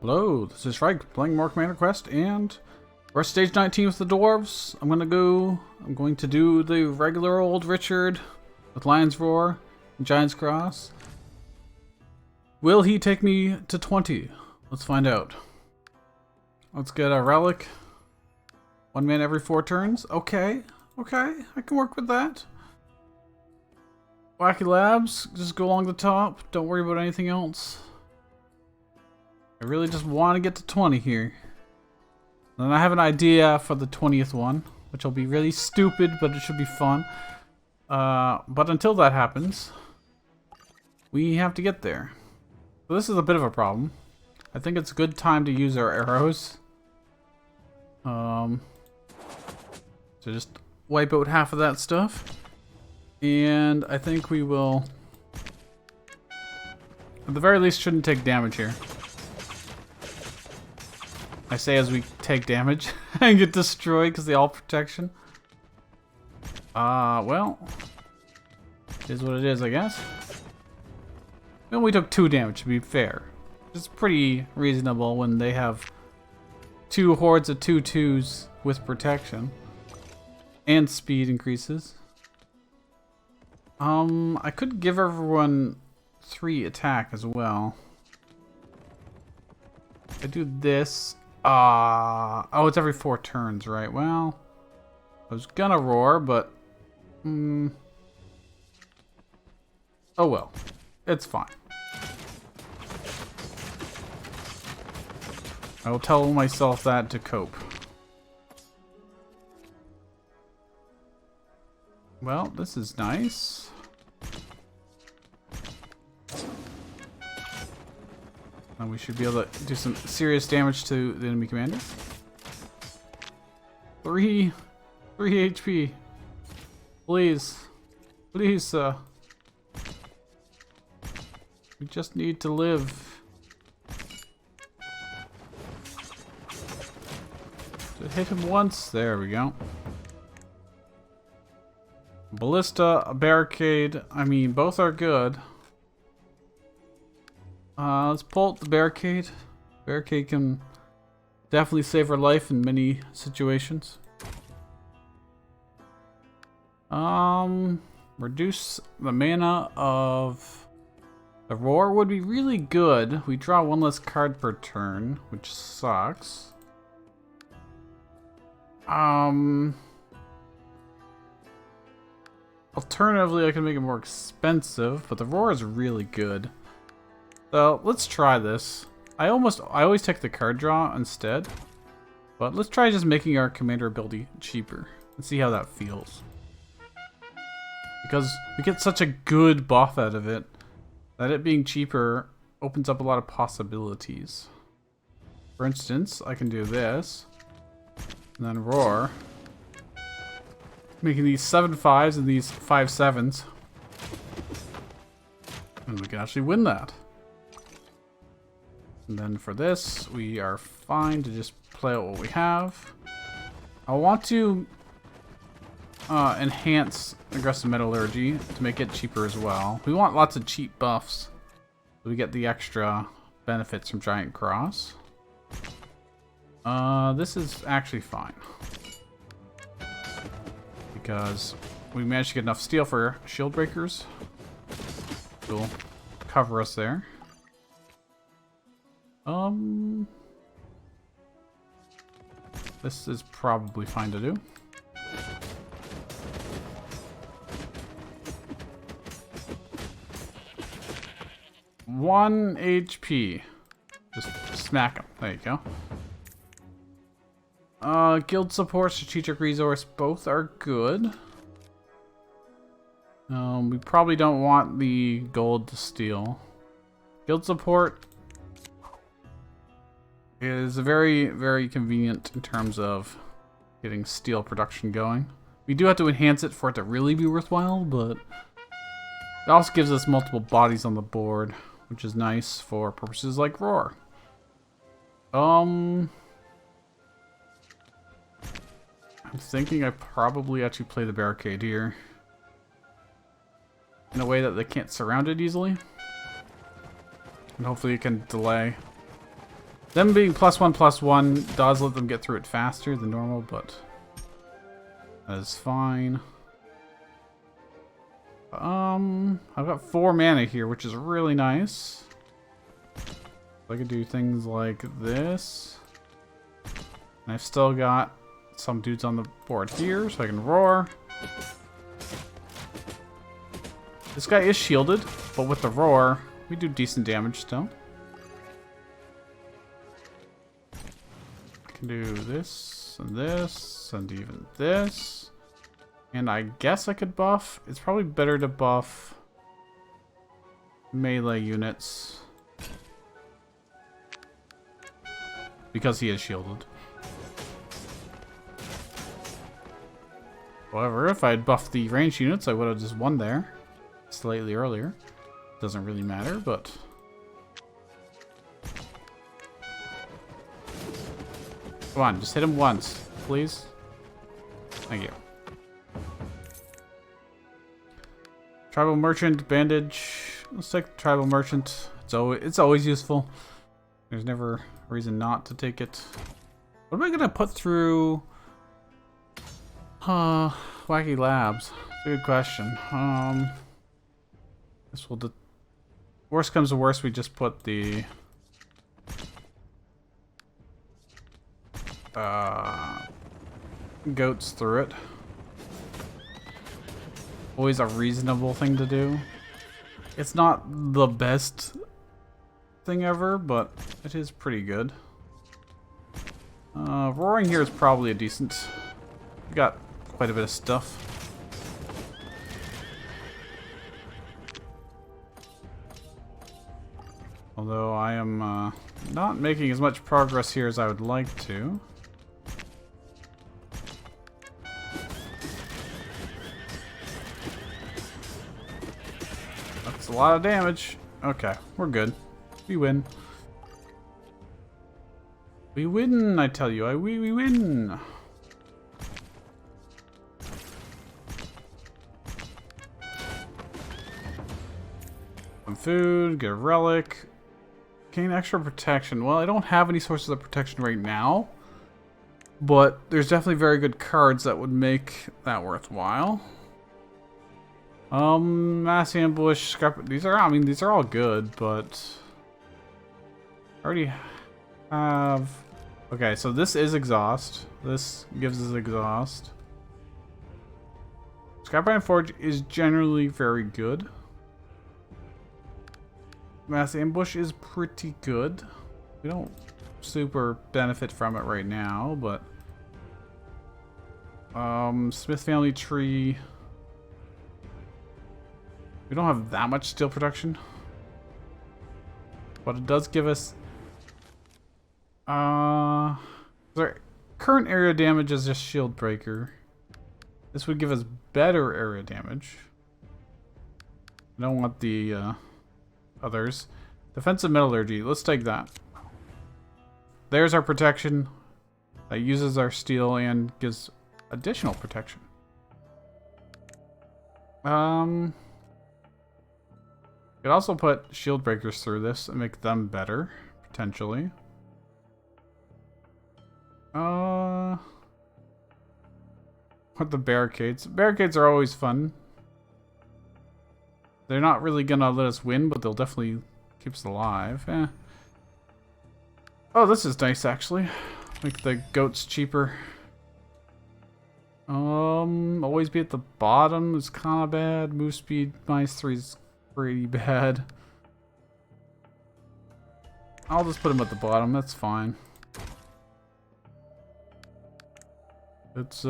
Hello, this is Shrike playing more Commander Quest, and we're at stage 19 with the dwarves. I'm going to do the regular old Richard with Lion's Roar and Giant's Cross. Will he take me to 20? Let's find out. Let's get a relic. 1 man every 4 turns. Okay, I can work with that. Wacky Labs, just go along the top. Don't worry about anything else. I really just want to get to 20 here. Then I have an idea for the 20th one, which will be really stupid, but it should be fun. But until that happens, we have to get there. So this is a bit of a problem. I think it's a good time to use our arrows. So just wipe out half of that stuff. And I think we will, at the very least, shouldn't take damage here. I say as we take damage and get destroyed because the all protection. Well, it is what it is, I guess. Well, we took 2 damage, to be fair. It's pretty reasonable when they have 2 hordes of 2/2s with protection. And speed increases. I could give everyone 3 attack as well. I do this. Oh, it's every 4 turns, right? Well, I was gonna roar, but oh well, it's fine. I will tell myself that to cope. Well, this is nice. And we should be able to do some serious damage to the enemy commander. 3 HP. Please. Please, we just need to live. Just hit him once. There we go. Ballista, a barricade. I mean, both are good. Let's pull out the barricade. Barricade can definitely save our life in many situations. Reduce the mana of the roar would be really good. We draw 1 less card per turn, which sucks. Alternatively, I can make it more expensive, but the roar is really good. So let's try this. I always take the card draw instead, but let's try just making our commander ability cheaper and see how that feels. Because we get such a good buff out of it that it being cheaper opens up a lot of possibilities. For instance, I can do this and then roar, making these 7/5s and these 5/7s, and we can actually win that. And then for this, we are fine to just play out what we have. I want to enhance aggressive metallurgy to make it cheaper as well. We want lots of cheap buffs, so we get the extra benefits from Giant Cross. This is actually fine, because we managed to get enough steel for shield breakers. It'll cover us there. This is probably fine to do. One HP. Just smack him. There you go. Guild support, strategic resource, both are good. We probably don't want the gold to steal. Guild support is very, very convenient in terms of getting steel production going. We do have to enhance it for it to really be worthwhile, but it also gives us multiple bodies on the board, which is nice for purposes like roar. I'm thinking I probably actually play the barricade here in a way that they can't surround it easily, and hopefully it can delay. Them being +1/+1 does let them get through it faster than normal, but that is fine. I've got 4 mana here, which is really nice. I could do things like this. And I've still got some dudes on the board here, so I can roar. This guy is shielded, but with the roar, we do decent damage still. I can do this, and even this. And I guess I could buff. It's probably better to buff melee units. Because he is shielded. However, if I had buffed the ranged units, I would have just won there. Slightly earlier. Doesn't really matter, but... Come on, just hit him once, please. Thank you. Tribal Merchant, Bandage. Let's take Tribal Merchant. It's always useful. There's never a reason not to take it. What am I gonna put through Wacky Labs? That's a good question. This will worst comes to worst, we just put the goats through it. Always a reasonable thing to do. It's not the best thing ever, but it is pretty good. Roaring here is probably a decent. We got quite a bit of stuff. Although I am not making as much progress here as I would like to. That's a lot of damage. Okay, we're good. We win. We win, I tell you. We win. Some food, get a relic. Gain extra protection. Well, I don't have any sources of protection right now. But there's definitely very good cards that would make that worthwhile. Mass ambush, scrap. These are all good, but I already have. Okay, so this is exhaust. This gives us exhaust. Scrapiron Forge is generally very good. Mass ambush is pretty good. We don't super benefit from it right now, but Smith family tree. We don't have that much steel production, but it does give us our current area damage is just shield breaker. This would give us better area damage. I don't want the others. Defensive metallurgy, let's take that. There's our protection. That uses our steel and gives additional protection. Could also put shield breakers through this and make them better, potentially. What the barricades? Barricades are always fun. They're not really gonna let us win, but they'll definitely keep us alive. Eh. Oh, this is nice actually. Make the goats cheaper. Always be at the bottom is kind of bad. Move speed -3 is pretty bad. I'll just put him at the bottom. That's fine. Let's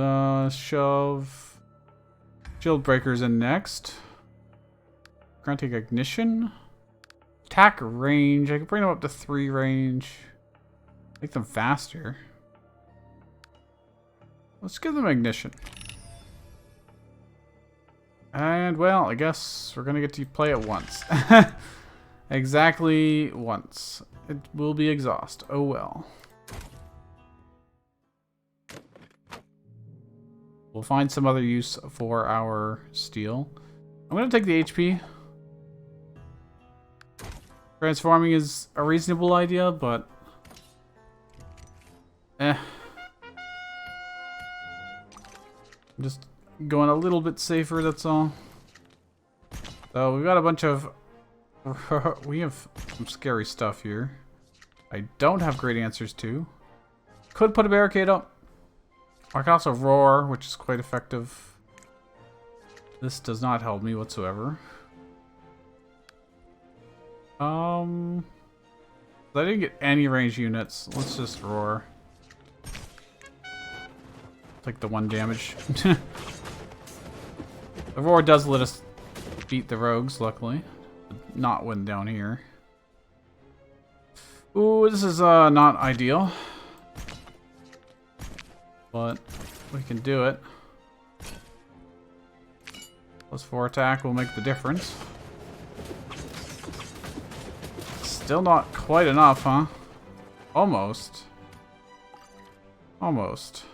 shove shield breakers in next. Granting ignition. Attack range. I can bring them up to 3 range. Make them faster. Let's give them ignition. And, well, I guess we're going to get to play it once. Exactly once. It will be exhaust. Oh, well. We'll find some other use for our steel. I'm going to take the HP. Transforming is a reasonable idea, but I'm just going a little bit safer, that's all. So we've got a bunch of... we have some scary stuff here. I don't have great answers to. Could put a barricade up. I can also roar, which is quite effective. This does not help me whatsoever. I didn't get any range units. Let's just roar. Take the 1 damage. The roar does let us beat the rogues, luckily. Not when down here. Ooh, this is not ideal. But we can do it. +4 attack will make the difference. Still not quite enough, huh? Almost. Almost.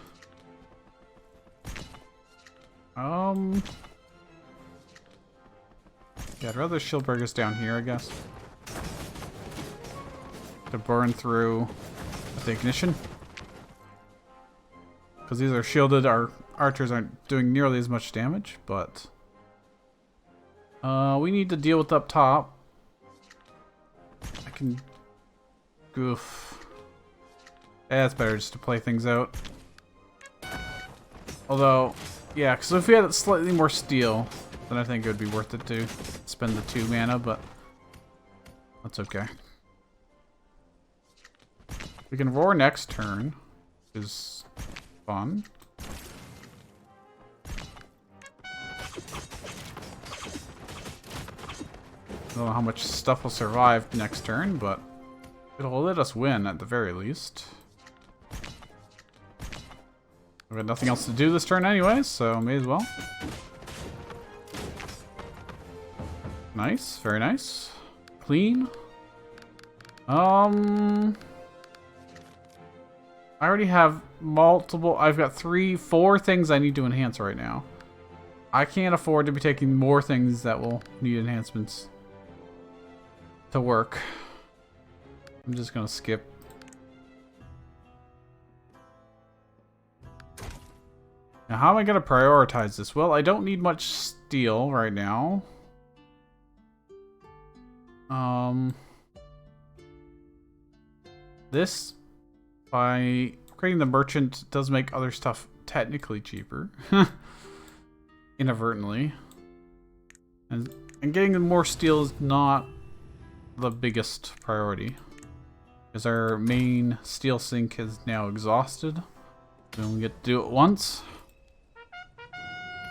Yeah, I'd rather shield breakers down here, I guess. To burn through the ignition. Because these are shielded, our archers aren't doing nearly as much damage, but... we need to deal with up top. I can... Goof. Yeah, it's better just to play things out. Although, yeah, because if we had slightly more steel, then I think it would be worth it to spend the 2 mana, but... That's okay. We can roar next turn, which is fun. I don't know how much stuff will survive next turn, but it'll let us win at the very least. I've got nothing else to do this turn anyway, so may as well. Nice, very nice. Clean. I already have multiple... I've got 4 things I need to enhance right now. I can't afford to be taking more things that will need enhancements to work. I'm just gonna skip. Now, how am I gonna prioritize this? Well, I don't need much steel right now. This, by creating the merchant, does make other stuff technically cheaper. Inadvertently. And getting more steel is not the biggest priority. Because our main steel sink is now exhausted. We only get to do it once.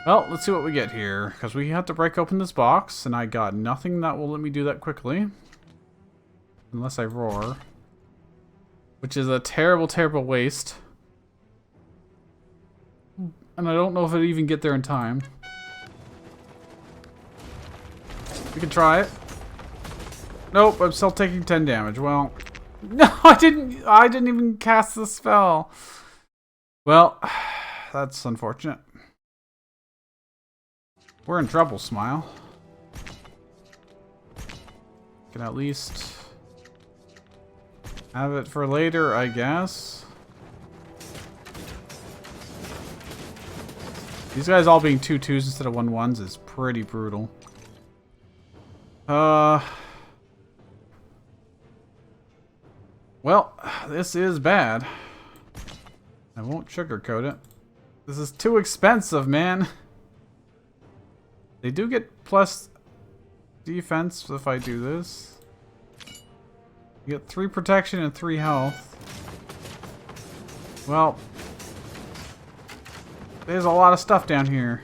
Well, let's see what we get here. Because we have to break open this box, and I got nothing that will let me do that quickly. Unless I roar. Which is a terrible, terrible waste. And I don't know if it'll even get there in time. We can try it. Nope, I'm still taking 10 damage. Well, no, I didn't even cast the spell. Well, that's unfortunate. We're in trouble, Smile. Can at least have it for later, I guess. These guys all being 2/2s instead of 1/1s is pretty brutal. Well, this is bad. I won't sugarcoat it. This is too expensive, man. They do get plus defense if I do this. You get 3 protection and 3 health. Well, there's a lot of stuff down here.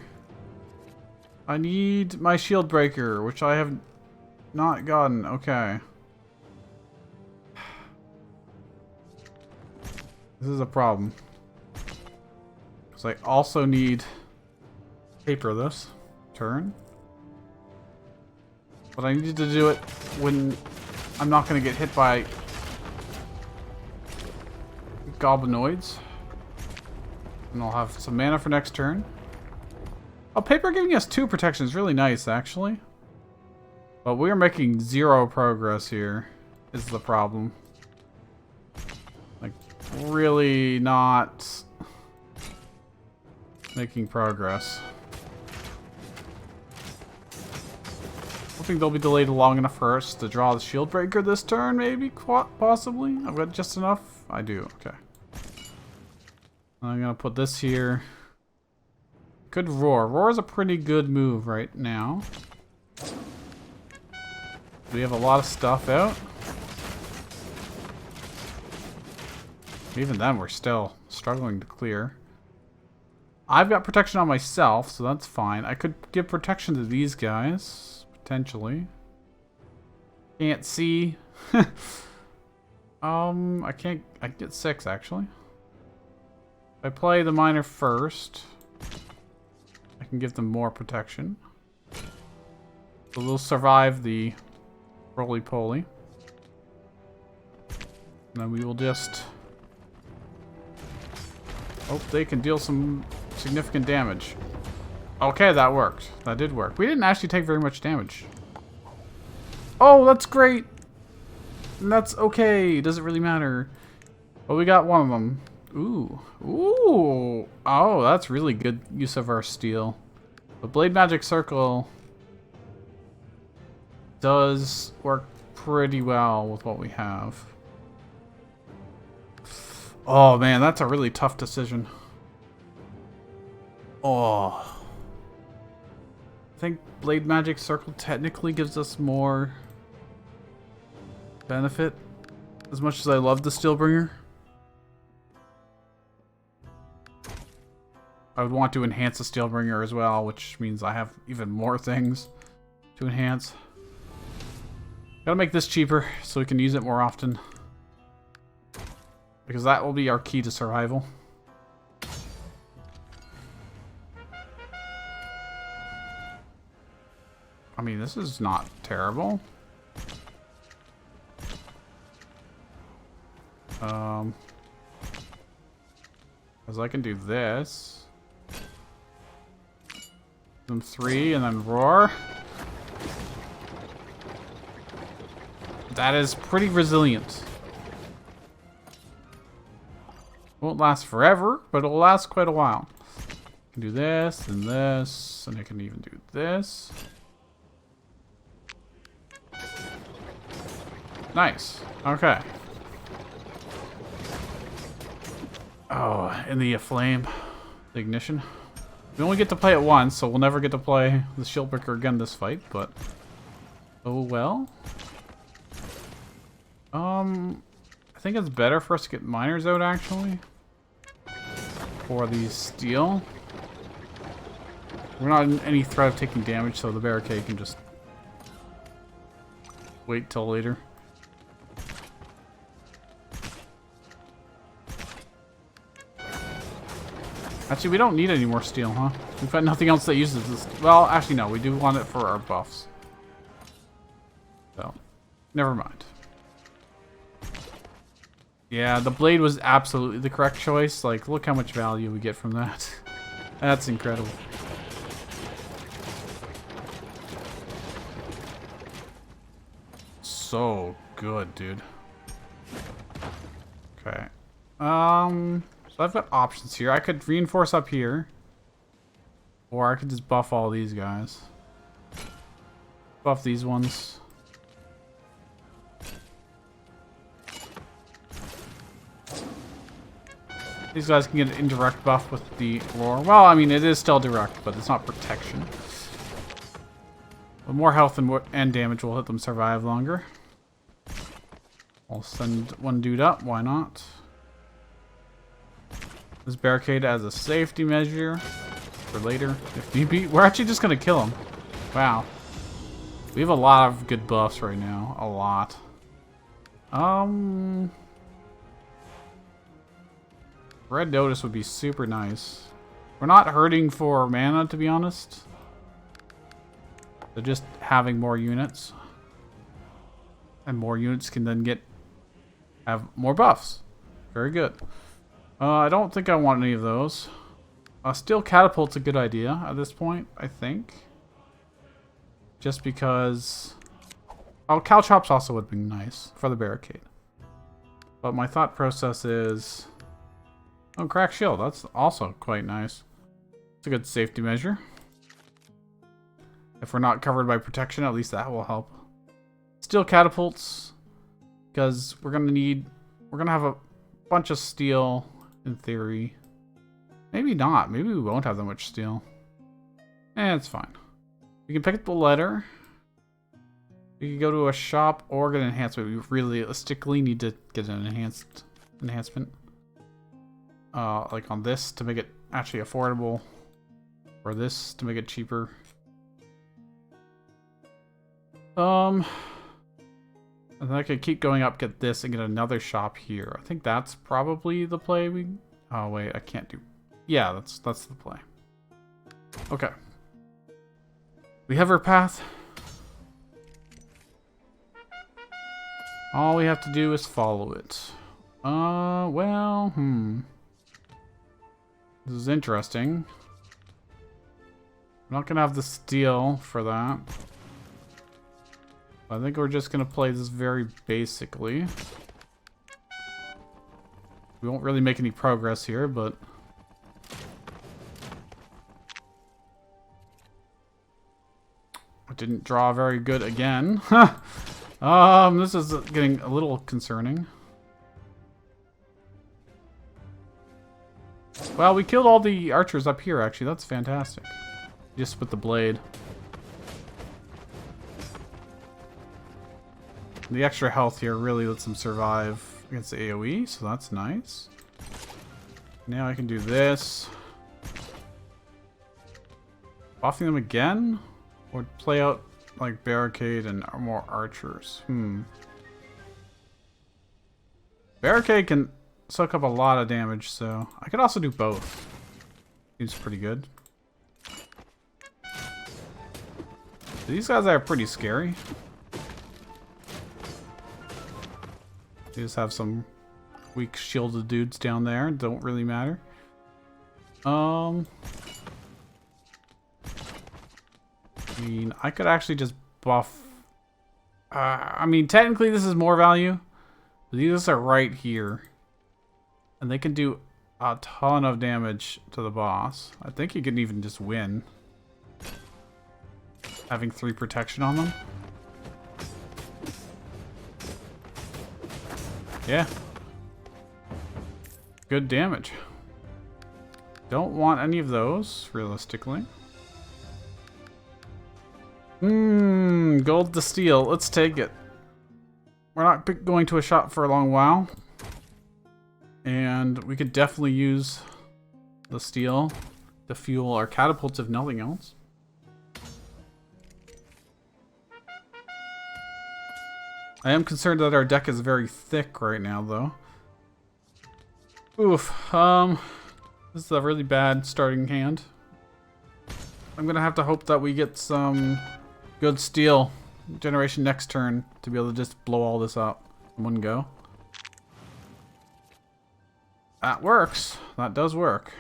I need my shield breaker, which I have not gotten. Okay. This is a problem. Because I also need paper this turn. But I need to do it when I'm not going to get hit by goblinoids. And I'll have some mana for next turn. Oh, paper giving us 2 protection is really nice, actually. But we are making 0 progress here, is the problem. Like, really not making progress. Hoping they'll be delayed long enough for us to draw the shield breaker this turn, maybe, possibly. I've got just enough. I do. Okay. I'm gonna put this here. Could roar. Roar is a pretty good move right now. We have a lot of stuff out. Even then, we're still struggling to clear. I've got protection on myself, so that's fine. I could give protection to these guys, potentially. Can't see. I can't. I get 6 actually. If I play the miner first, I can give them more protection. So they'll survive the roly-poly. And then we will just hope they can deal some significant damage. Okay, that worked. That did work. We didn't actually take very much damage. Oh, that's great! And that's okay. Doesn't really matter. But we got one of them. Ooh. Ooh. Oh, that's really good use of our steel. The Blade Magic Circle does work pretty well with what we have. Oh man, that's a really tough decision. Oh. I think Blade Magic Circle technically gives us more benefit. As much as I love the Steelbringer, I would want to enhance the Steelbringer as well, which means I have even more things to enhance. Gotta make this cheaper so we can use it more often, because that will be our key to survival. I mean, this is not terrible. Because I can do this. Them 3 and then roar. That is pretty resilient. Won't last forever, but it'll last quite a while. I can do this and this, and I can even do this. Nice. Okay. Oh, and the flame, the ignition. We only get to play it once, so we'll never get to play the Shieldbreaker again this fight, but oh well. I think it's better for us to get miners out, actually, for the steel. We're not in any threat of taking damage, so the barricade can just wait till later. Actually, we don't need any more steel, huh? We've got nothing else that uses this. Well, actually, no. We do want it for our buffs. So, never mind. Yeah, the blade was absolutely the correct choice. Like, look how much value we get from that. That's incredible. So good, dude. Okay. So I've got options here. I could reinforce up here, or I could just buff all these guys. Buff these ones. These guys can get an indirect buff with the roar. Well, I mean, it is still direct, but it's not protection. But more health and damage will let them survive longer. I'll send one dude up. Why not? This barricade as a safety measure for later if need be. We're actually just gonna kill him. Wow. We have a lot of good buffs right now. A lot. Red Notice would be super nice. We're not hurting for mana, to be honest. They're just having more units. And more units can then have more buffs. Very good. I don't think I want any of those. Steel Catapult's a good idea at this point, I think. Just because... Oh, Caltrops also would be nice for the barricade. But my thought process is... Oh, crack shield. That's also quite nice. It's a good safety measure. If we're not covered by protection, at least that will help. Steel catapults. Because we're going to have a bunch of steel, in theory. Maybe not. Maybe we won't have that much steel. It's fine. We can pick up the letter. We can go to a shop or get an enhancement. We realistically need to get an enhancement. Like on this to make it actually affordable. Or this to make it cheaper. And then I could keep going up, get this, and get another shop here. I think that's probably the play we... Oh, wait, I can't do... Yeah, that's the play. Okay. We have our path. All we have to do is follow it. Well, This is interesting. I'm not gonna have the steel for that. I think we're just gonna play this very basically. We won't really make any progress here, but... I didn't draw very good again. This is getting a little concerning. Well, we killed all the archers up here, actually. That's fantastic. Just with the blade. The extra health here really lets them survive against the AoE, so that's nice. Now I can do this. Buffing them again? Or play out like barricade and more archers? Barricade can soak up a lot of damage, so I could also do both. Seems pretty good. These guys are pretty scary. They just have some weak shielded dudes down there. Don't really matter. I mean, I could actually just buff... I mean, technically this is more value. But these are right here. And they can do a ton of damage to the boss. I think you can even just win. Having 3 protection on them. Yeah. Good damage. Don't want any of those, realistically. Gold to steel. Let's take it. We're not going to a shop for a long while. And we could definitely use the steel to fuel our catapults, if nothing else. I am concerned that our deck is very thick right now, though. Oof. This is a really bad starting hand. I'm gonna have to hope that we get some good steel generation next turn to be able to just blow all this up in one go. That works. That does work.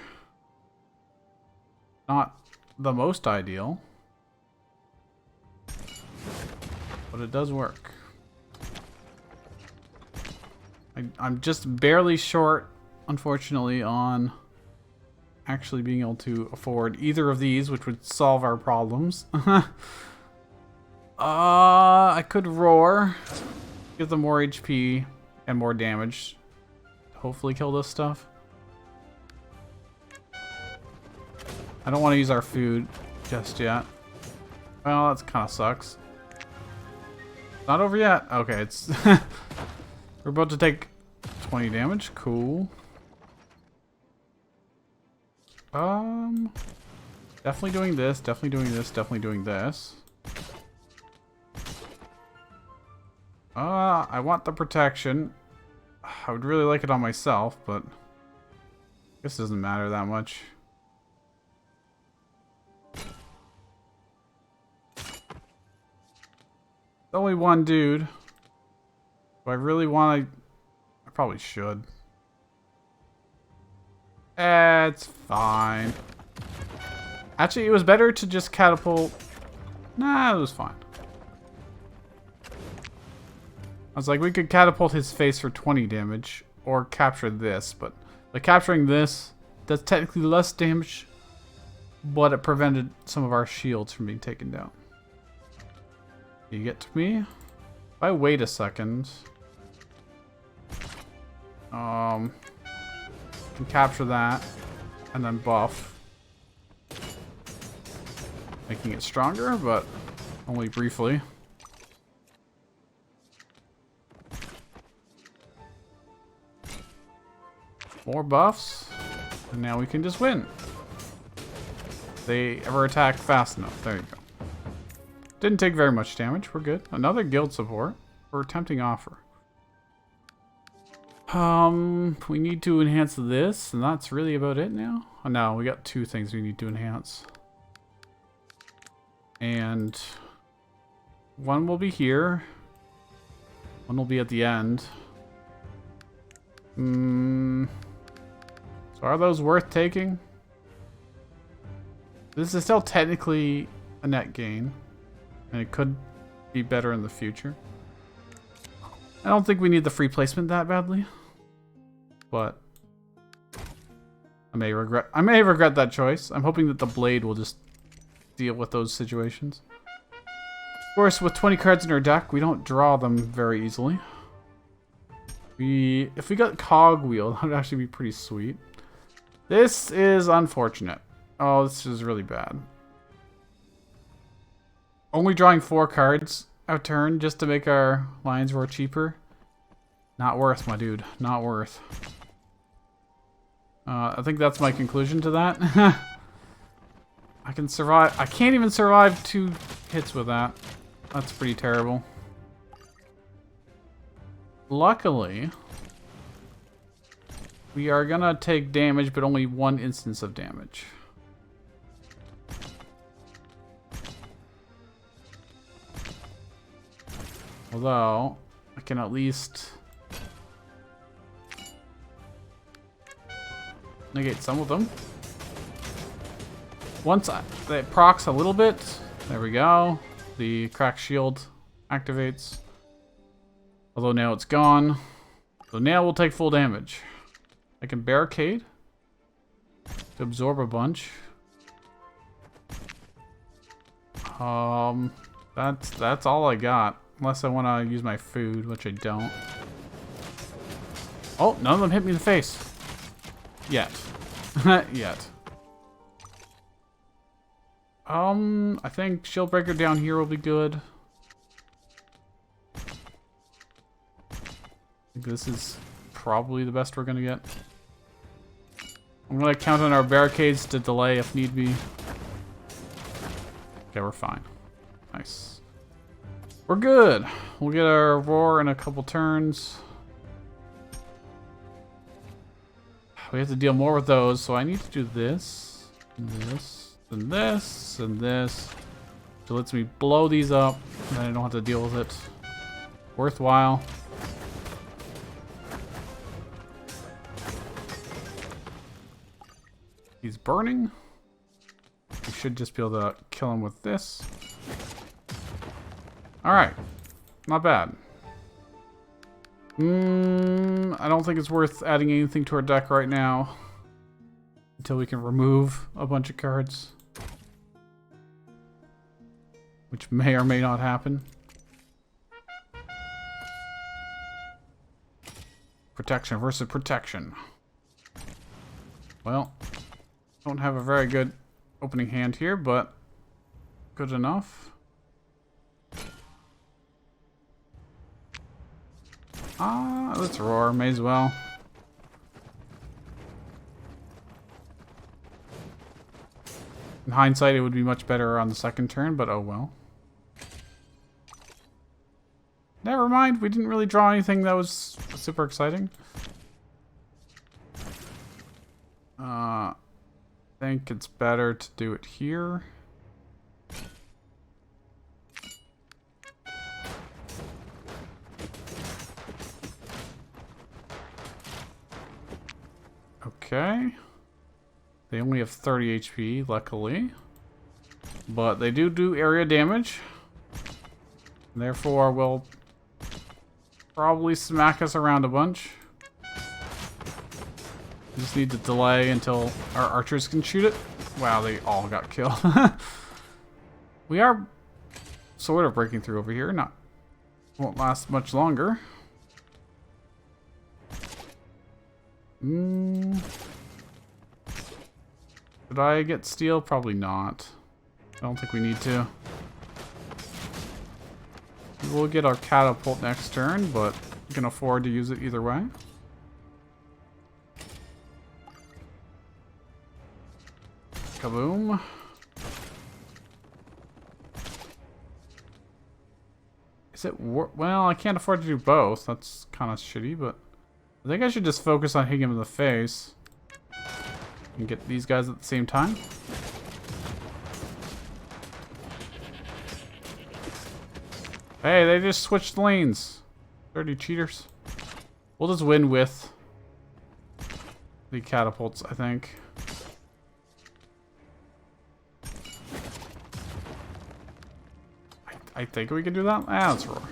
Not the most ideal, but it does work. I'm just barely short, unfortunately, on actually being able to afford either of these, which would solve our problems. I could roar, give them more HP and more damage. Hopefully kill this stuff. I don't want to use our food just yet. Well, that kind of sucks. Not over yet. Okay, it's... We're about to take 20 damage. Cool. Definitely doing this. Definitely doing this. Definitely doing this. I want the protection. I would really like it on myself, but I guess it doesn't matter that much. Only one dude. Do I really want to... I probably should. It's fine. Actually, it was better to just catapult... Nah, it was fine. I was like, we could catapult his face for 20 damage, or capture this, but by capturing this, that's technically less damage, but it prevented some of our shields from being taken down. You get to me? If I wait a second, can capture that, and then buff, making it stronger, but only briefly. More buffs, and now we can just win. They ever attack fast enough. There you go. Didn't take very much damage. We're good. Another guild support for a tempting offer. We need to enhance this, and that's really about it now. Oh no, we got two things we need to enhance. And one will be here. One will be at the end. So are those worth taking? This is still technically a net gain, and it could be better in the future. I don't think we need the free placement that badly, but I may regret that choice. I'm hoping that the blade will just deal with those situations. Of course, with 20 cards in our deck, we don't draw them very easily. If we got Cogwheel, that would actually be pretty sweet. This is unfortunate. Oh, this is really bad. Only drawing 4 cards a turn just to make our Lions Roar cheaper. Not worth, my dude. Not worth. I think that's my conclusion to that. I can survive. I can't even survive 2 hits with that. That's pretty terrible. Luckily, we are gonna take damage, but only 1 instance of damage. Although, I can at least negate some of them. Once it procs a little bit, there we go. The crack shield activates. Although now it's gone. So now we'll take full damage. I can barricade to absorb a bunch. That's all I got. Unless I want to use my food, which I don't. Oh, none of them hit me in the face. Yet. Yet. I think Shield Breaker down here will be good. I think this is probably the best we're gonna get. I'm gonna count on our barricades to delay if need be. Okay, we're fine. Nice. We're good. We'll get our roar in a couple turns. We have to deal more with those, so I need to do this, and this, and this, and this. So it lets me blow these up, and then I don't have to deal with it. Worthwhile. He's burning. We should just be able to kill him with this. Alright. Not bad. I don't think it's worth adding anything to our deck right now. Until we can remove a bunch of cards. Which may or may not happen. Protection versus protection. Well, don't have a very good opening hand here, but good enough. Let's roar, may as well. In hindsight, it would be much better on the second turn, but oh well. Never mind, we didn't really draw anything that was super exciting. I think it's better to do it here. Okay. They only have 30 HP, luckily. But they do area damage. Therefore, we'll probably smack us around a bunch. We just need to delay until our archers can shoot it. Wow, they all got killed. We are sort of breaking through over here. Won't last much longer. Did I get steel? Probably not. I don't think we need to. We'll get our catapult next turn, but we can afford to use it either way. Kaboom. Is it well, I can't afford to do both. That's kind of shitty, but I think I should just focus on hitting him in the face and get these guys at the same time. Hey, they just switched lanes. Dirty cheaters. We'll just win with the catapults, I think. I think we can do that. Ah, let's roar.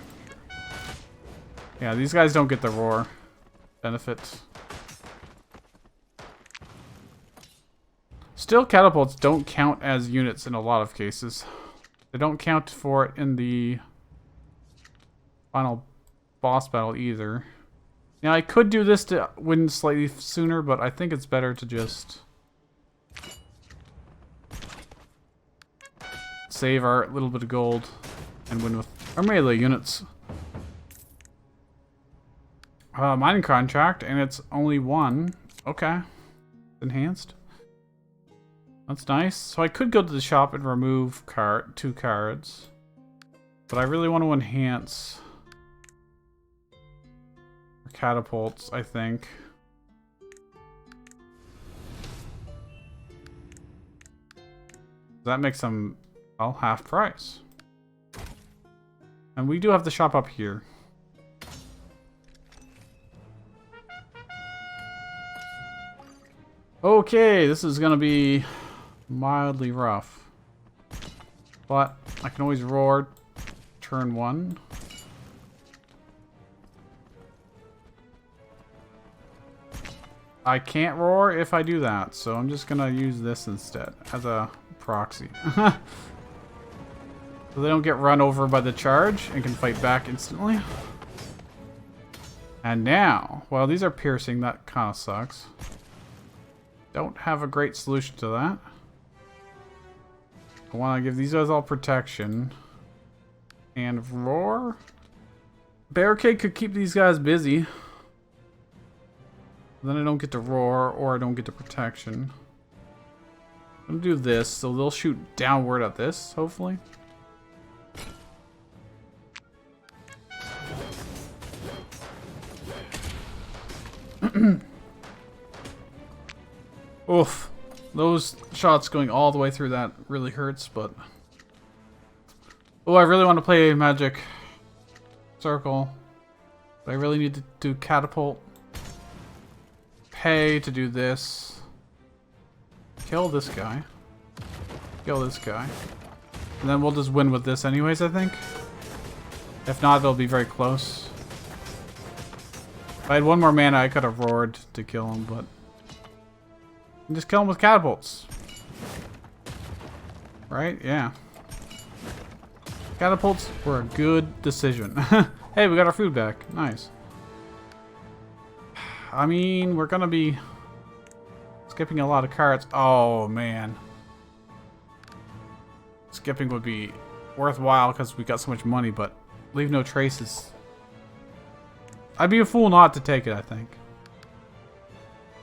Yeah, these guys don't get the roar benefit. Still, catapults don't count as units in a lot of cases. They don't count for it in the final boss battle either. Now, I could do this to win slightly sooner, but I think it's better to just save our little bit of gold and win with our melee units. Mining contract, and it's only one. Okay. Enhanced. That's nice. So I could go to the shop and remove 2 cards. But I really want to enhance our catapults, I think. That makes them, well, half price. And we do have the shop up here. Okay, this is gonna be mildly rough. But I can always roar turn 1. I can't roar if I do that, so I'm just gonna use this instead as a proxy. So they don't get run over by the charge and can fight back instantly. And now, well, these are piercing. That kind of sucks. Don't have a great solution to that. I want to give these guys all protection. And roar. Barricade could keep these guys busy. Then I don't get to roar, or I don't get to protection. I'm gonna do this, so they'll shoot downward at this, hopefully. Oof. Those shots going all the way through that really hurts, but... Oh, I really want to play magic circle. But I really need to do catapult. Pay to do this. Kill this guy. Kill this guy. And then we'll just win with this anyways, I think. If not, they'll be very close. If I had one more mana, I could have roared to kill him, but... just kill him with catapults. Right? Yeah. Catapults were a good decision. Hey, we got our food back. Nice. I mean, we're gonna be skipping a lot of cards. Oh, man. Skipping would be worthwhile because we got so much money, but leave no traces. I'd be a fool not to take it, I think.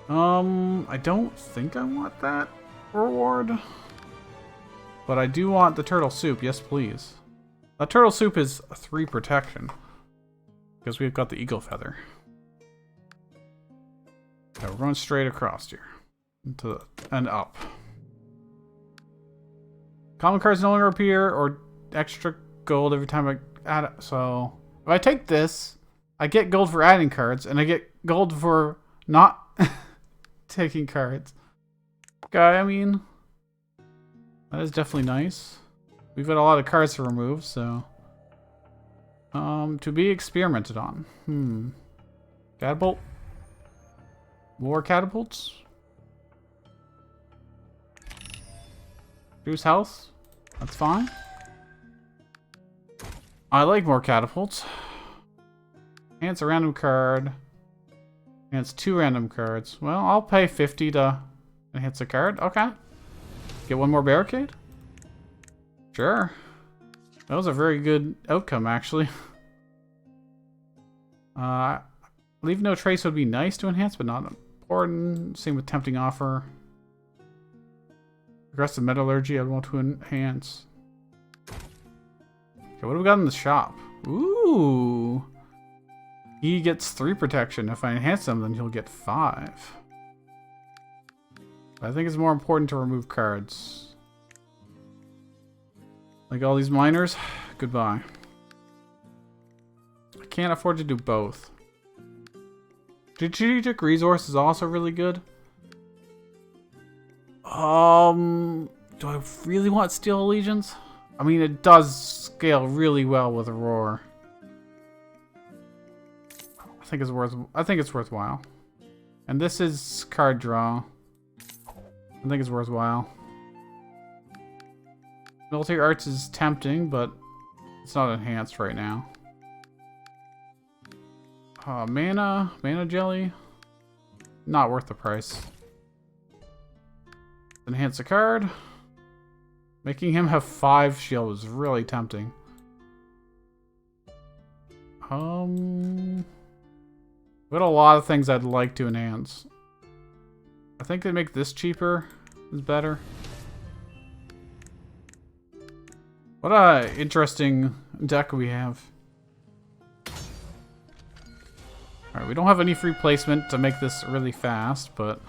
I don't think I want that reward. But I do want the turtle soup. Yes, please. The turtle soup is 3 protection. Because we've got the eagle feather. Okay, we're going straight across here. And up. Common cards no longer appear, or extra gold every time I add it. So, if I take this, I get gold for adding cards, and I get gold for not taking cards. Guy, I mean, that is definitely nice. We've got a lot of cards to remove, so To be experimented on. Catapult? More catapults? Reduce health? That's fine. I like more catapults. Enhance a random card. Enhance 2 random cards. Well, I'll pay 50 to enhance a card. Okay. Get 1 more barricade? Sure. That was a very good outcome, actually. Leave no trace would be nice to enhance, but not important. Same with tempting offer. Aggressive metallurgy, I'd want to enhance. Okay, what do we got in the shop? Ooh. He gets 3 protection. If I enhance him, then he'll get 5. I think it's more important to remove cards. Like all these miners, goodbye. I can't afford to do both. Strategic resource is also really good. Do I really want Steel Allegiance? I mean, it does scale really well with Roar. I think it's worthwhile. And this is card draw. I think it's worthwhile. Military Arts is tempting, but it's not enhanced right now. Mana Jelly. Not worth the price. Enhance a card. Making him have 5 shield is really tempting. We got a lot of things I'd like to enhance. I think they make this cheaper is better. What a interesting deck we have. Alright, we don't have any free placement to make this really fast, but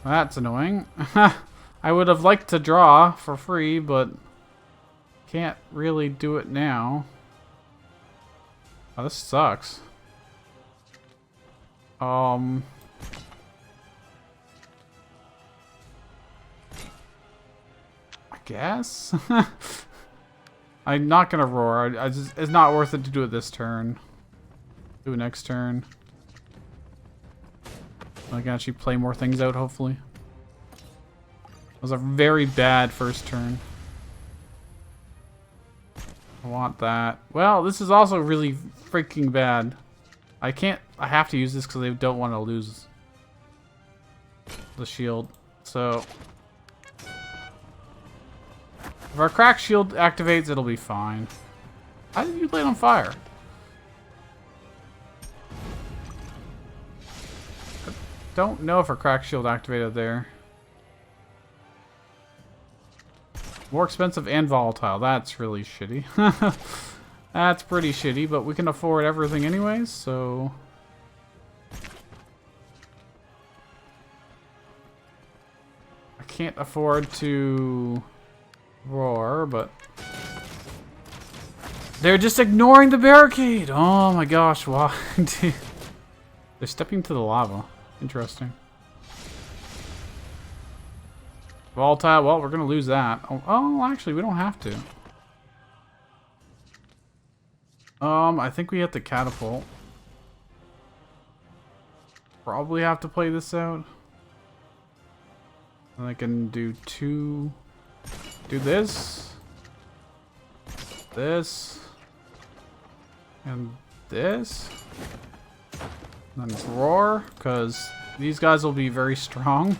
that's annoying. I would have liked to draw for free, but can't really do it now. Oh, this sucks. I guess? I'm not gonna roar. It's not worth it to do it this turn. Do it next turn. I can actually play more things out, hopefully. It was a very bad first turn. I want that. Well, this is also really freaking bad. I have to use this because I don't want to lose the shield. So if our crack shield activates, it'll be fine. How did you light on fire? I don't know if our crack shield activated there. More expensive and volatile. That's really shitty. That's pretty shitty, but we can afford everything anyways, so I can't afford to roar, but they're just ignoring the barricade. Oh my gosh, why? They're stepping to the lava. Interesting. Volatile, well, we're gonna lose that. Oh, actually, we don't have to. I think we have to catapult. Probably have to play this out. And I can do 2. Do this. This. And this. And then roar, because these guys will be very strong.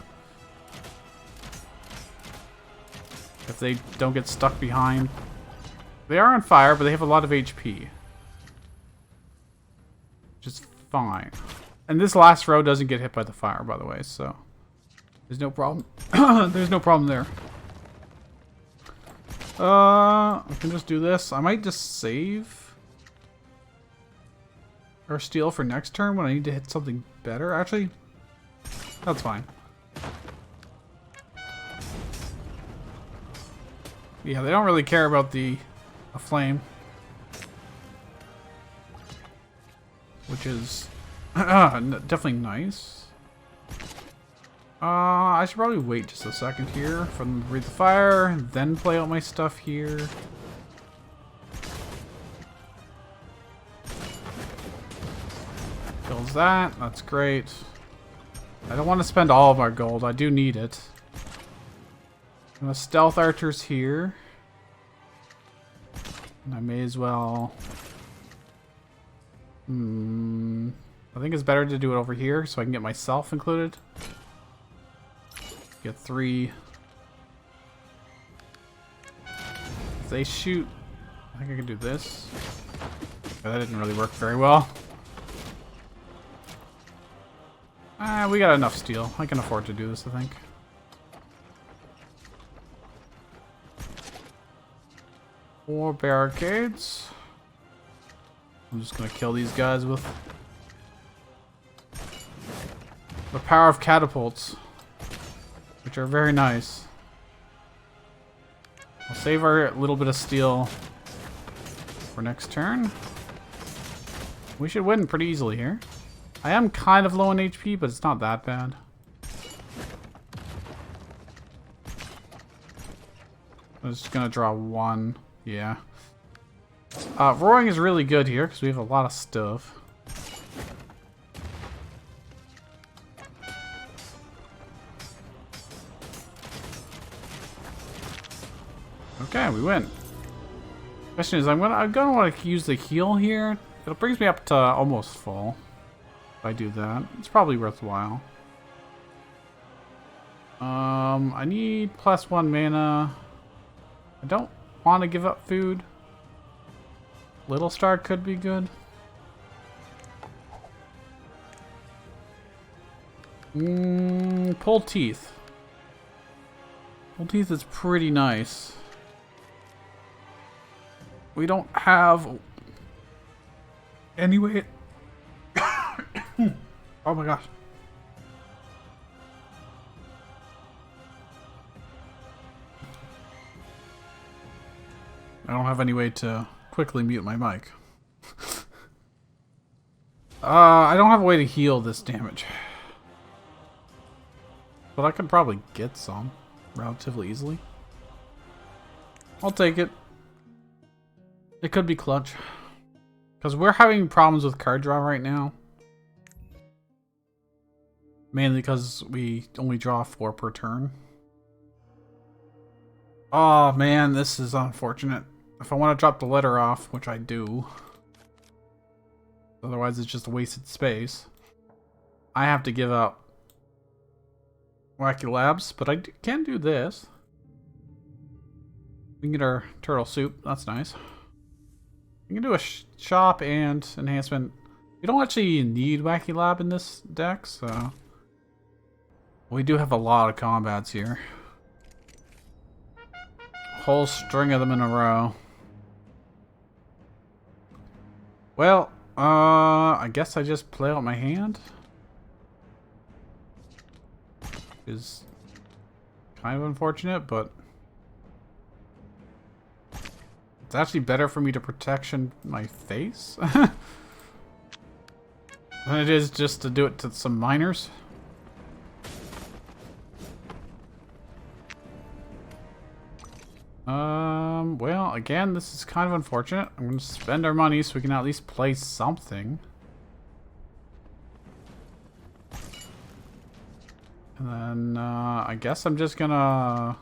If they don't get stuck behind. They are on fire, but they have a lot of HP. Which is fine. And this last row doesn't get hit by the fire, by the way, so there's no problem. There's no problem there. I can just do this. I might just save or steal for next turn when I need to hit something better. Actually, that's fine. Yeah, they don't really care about a flame. Which is definitely nice. I should probably wait just a second here for them to breathe the fire, then play out my stuff here. Kills that. That's great. I don't want to spend all of our gold. I do need it. And the stealth archers here. And I may as well... I think it's better to do it over here so I can get myself included. Get 3. If they shoot... I think I can do this. Yeah, that didn't really work very well. We got enough steel. I can afford to do this, I think. More barricades. I'm just gonna kill these guys with the power of catapults, which are very nice. I'll save our little bit of steel for next turn. We should win pretty easily here. I am kind of low on HP, but it's not that bad. I'm just gonna draw 1. Yeah. Roaring is really good here because we have a lot of stuff. Okay, we win. Question is, I'm gonna want to use the heal here. It brings me up to almost full. If I do that, it's probably worthwhile. I need +1 mana. I don't want to give up food. Little Star could be good. Pull Teeth. Pull Teeth is pretty nice. We don't have any way. Oh my gosh. I don't have any way to quickly mute my mic. I don't have a way to heal this damage. But I could probably get some relatively easily. I'll take it. It could be clutch. Because we're having problems with card draw right now. Mainly because we only draw 4 per turn. Oh man, this is unfortunate. If I want to drop the letter off, which I do. Otherwise it's just wasted space. I have to give up Wacky Labs, but I can do this. We can get our turtle soup. That's nice. We can do a shop and enhancement. We don't actually need Wacky Lab in this deck, so... We do have a lot of combats here. Whole string of them in a row. Well, I guess I just play out my hand. Is kind of unfortunate, but it's actually better for me to protection my face than it is just to do it to some miners. Well, again, this is kind of unfortunate. I'm going to spend our money so we can at least play something. And then, I guess I'm just gonna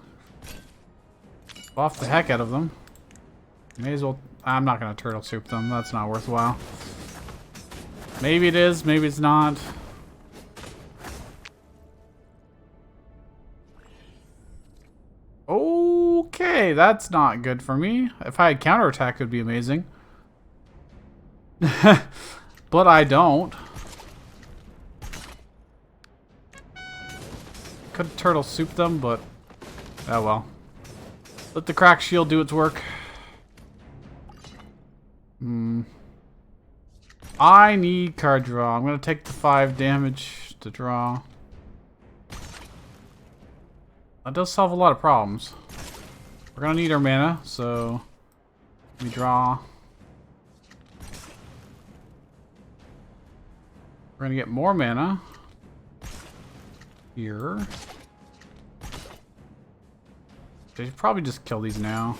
buff the heck out of them. May as well... I'm not gonna turtle soup them. That's not worthwhile. Maybe it is, maybe it's not. Okay, that's not good for me. If I had counterattack, it would be amazing. But I don't. Could turtle soup them, but oh well. Let the crack shield do its work. I need card draw. I'm gonna take the 5 damage to draw. That does solve a lot of problems. We're gonna need our mana, so we draw. We're gonna get more mana here. I should probably just kill these now,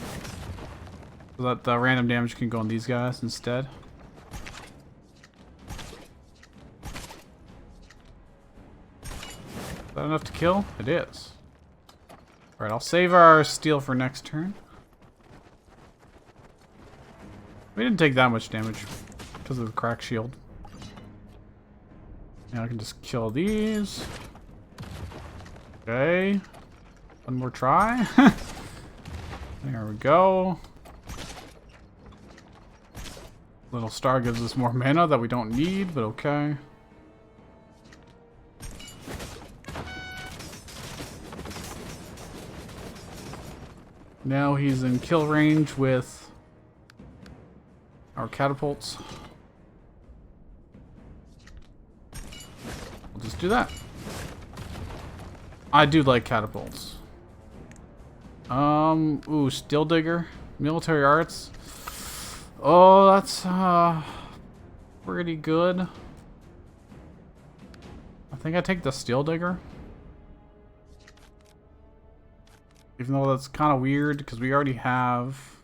so that the random damage can go on these guys instead. that enough to kill? It is. Alright, I'll save our steel for next turn. We didn't take that much damage because of the crack shield. Now I can just kill these. Okay. One more try. There we go. Little star gives us more mana that we don't need, but okay. Now he's in kill range with our catapults. We'll just do that. I do like catapults. Ooh, Steel Digger. Military Arts. Oh, that's, pretty good. I think I take the Steel Digger. Even though that's kind of weird, because we already have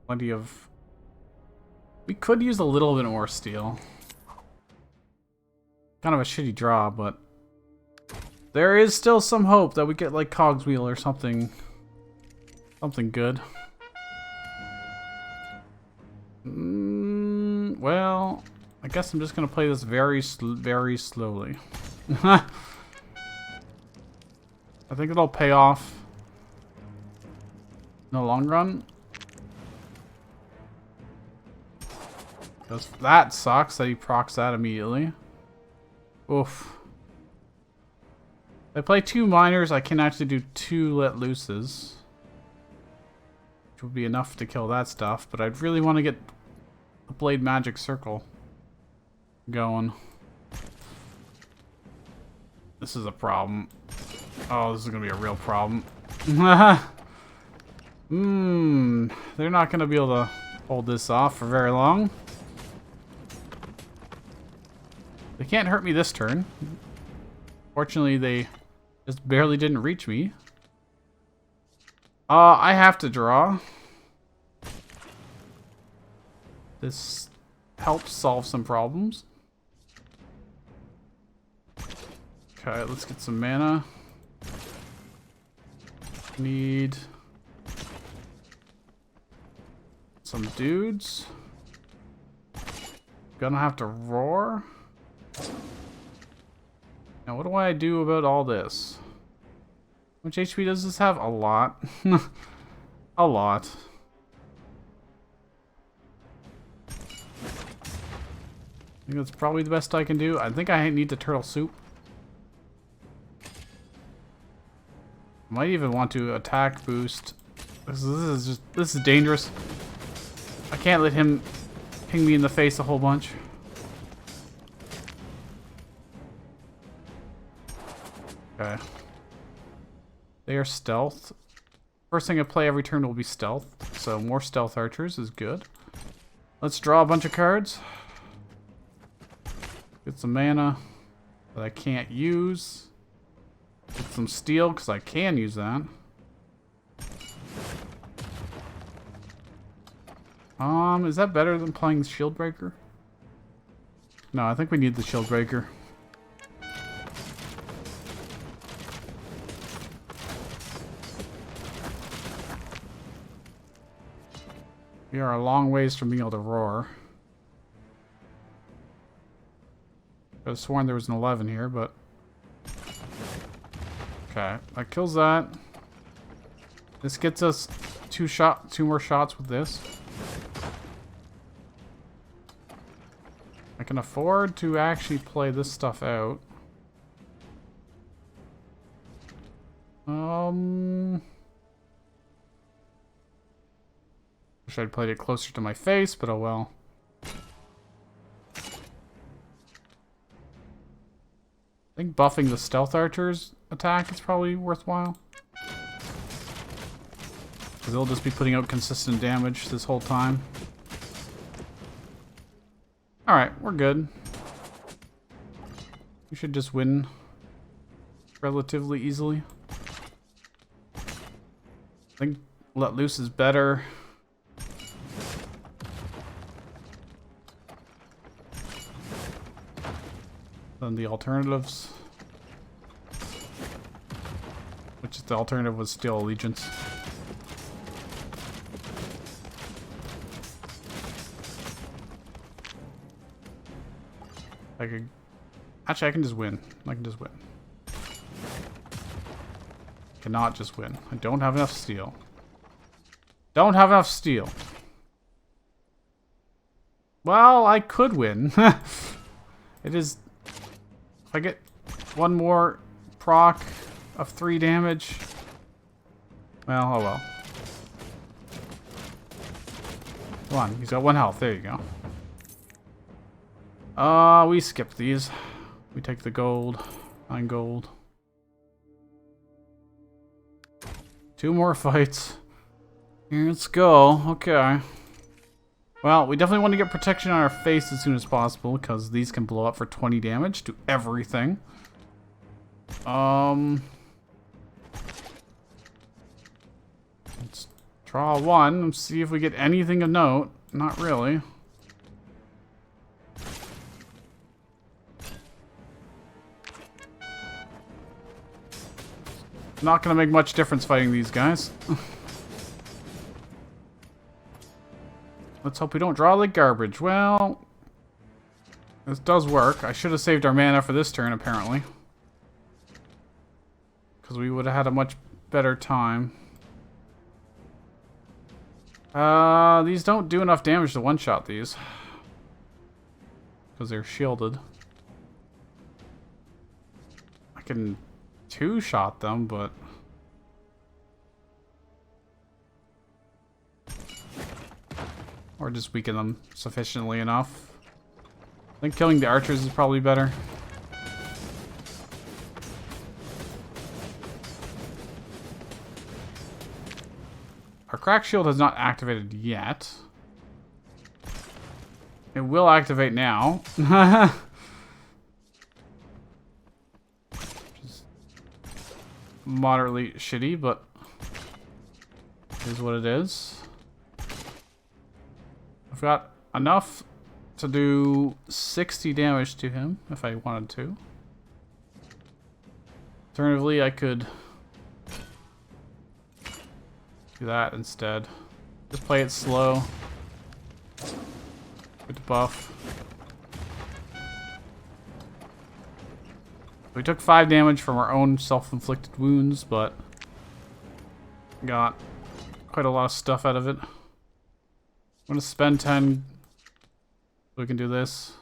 plenty of... We could use a little bit more steel. Kind of a shitty draw, but... There is still some hope that we get, like, Cogswheel or something. Something good. Well, I guess I'm just gonna play this very slowly. I think it'll pay off in the long run. Because that sucks that he procs that immediately. Oof. If I play 2 miners, I can actually do 2 let looses. Which would be enough to kill that stuff, but I'd really want to get the Blade Magic Circle going. This is a problem. Oh, this is going to be a real problem. They're not going to be able to hold this off for very long. They can't hurt me this turn. Fortunately, they just barely didn't reach me. I have to draw. This helps solve some problems. Okay, let's get some mana. Need some dudes. Gonna have to roar. Now, what do I do about all this? How much HP does this have? A lot. A lot. I think that's probably the best I can do. I think I need the turtle soup. Might even want to attack boost. This is dangerous. I can't let him ping me in the face a whole bunch. Okay. They are stealth. First thing I play every turn will be stealth. So more stealth archers is good. Let's draw a bunch of cards. Get some mana that I can't use. Get some steel because I can use that. Is that better than playing Shield Breaker? No, I think we need the Shield Breaker. We are a long ways from being able to roar. I could have sworn there was an 11 here, but... Okay, that kills that. This gets us two more shots with this. I can afford to actually play this stuff out. Wish I'd played it closer to my face, but oh well. I think buffing the stealth archers attack is probably worthwhile. Because they'll just be putting out consistent damage this whole time. Alright, we're good. We should just win relatively easily. I think let loose is better. Than the alternatives. Which is the alternative was Steel Allegiance. I could... Actually, I can just win. I can just win. Cannot just win. I don't have enough steel. Don't have enough steel. Well, I could win. It is... If I get one more proc of 3 damage... Well, oh well. Come on, he's got 1 health. There you go. We skip these. We take the gold. 9 gold. 2 more fights. Here, let's go. Okay. Well, we definitely want to get protection on our face as soon as possible, because these can blow up for 20 damage to everything. Let's draw 1 and see if we get anything of note. Not really. Not gonna make much difference fighting these guys. Let's hope we don't draw like garbage. Well, this does work. I should have saved our mana for this turn, apparently. Because we would have had a much better time. These don't do enough damage to one-shot these. Because they're shielded. I can two-shot them, but... Or just weaken them sufficiently enough. I think killing the archers is probably better. Our crack shield has not activated yet. It will activate now. Just moderately shitty, but it is what it is. I've got enough to do 60 damage to him if I wanted to. Alternatively, I could do that instead. Just play it slow. Get the buff. We took 5 damage from our own self-inflicted wounds, but got quite a lot of stuff out of it. I'm gonna spend 10 so we can do this.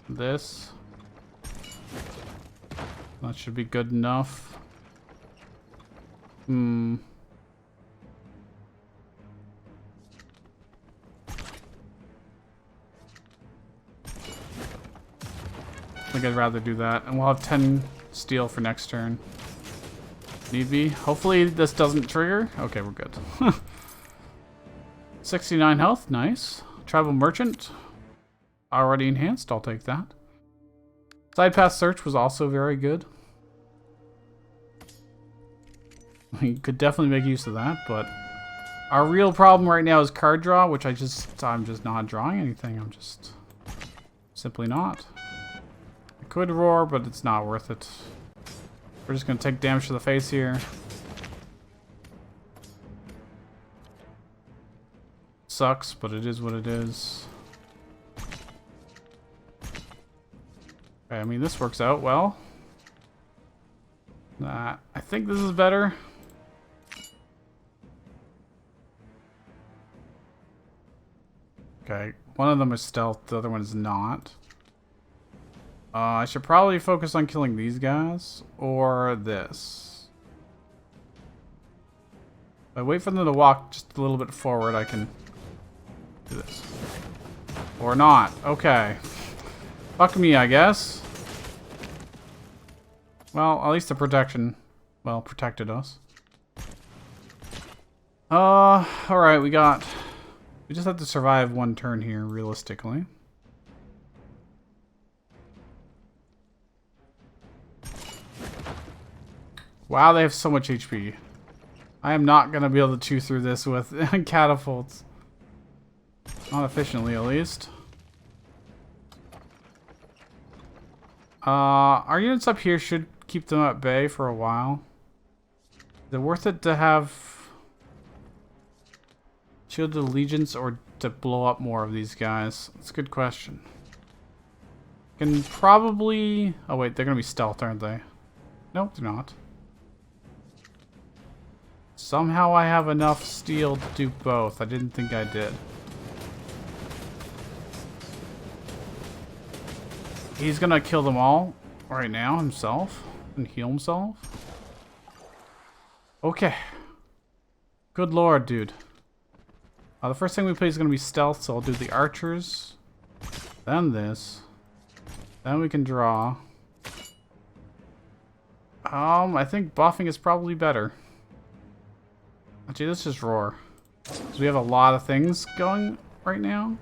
This. That should be good enough. I think I'd rather do that. And we'll have 10 steel for next turn. Need be. Hopefully this doesn't trigger. Okay, we're good. 69 health. Nice. Tribal Merchant. Already enhanced. I'll take that. Side path search was also very good. You could definitely make use of that, but our real problem right now is card draw, which I'm just not drawing anything. I'm just simply not. I could roar, but it's not worth it. We're just gonna take damage to the face here. Sucks, but it is what it is. Okay, I mean, this works out well. I think this is better. Okay, one of them is stealth, the other one is not. I should probably focus on killing these guys, or this. If I wait for them to walk just a little bit forward, I can do this. Or not. Okay. Fuck me, I guess. Well, at least the protection, well, protected us. Alright, we just have to survive 1 turn here, realistically. Wow, they have so much HP. I am not going to be able to chew through this with catapults. Not efficiently, at least. Our units up here should keep them at bay for a while. Is it worth it to have Shield of Allegiance or to blow up more of these guys? That's a good question. Can probably... Oh wait, they're gonna be stealth, aren't they? Nope, they're not. Somehow I have enough steel to do both. I didn't think I did. He's gonna kill them all right now himself and heal himself. Okay. Good lord, dude. The first thing we play is gonna be stealth, so I'll do the archers. Then this. Then we can draw. I think buffing is probably better. Actually, let's just roar. Because we have a lot of things going right now.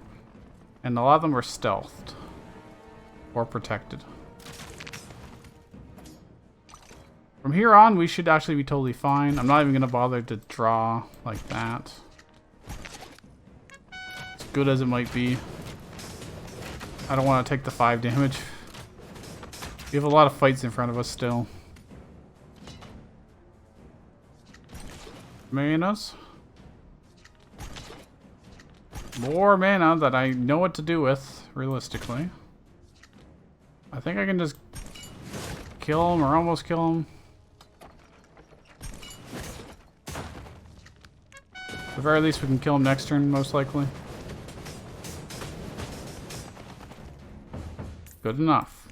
And a lot of them are stealthed. Or protected. From here on, we should actually be totally fine. I'm not even going to bother to draw like that. As good as it might be. I don't want to take the 5 damage. We have a lot of fights in front of us still. Manas. More mana that I know what to do with, realistically. I think I can just kill him or almost kill him. At the very least, we can kill him next turn, most likely. Good enough.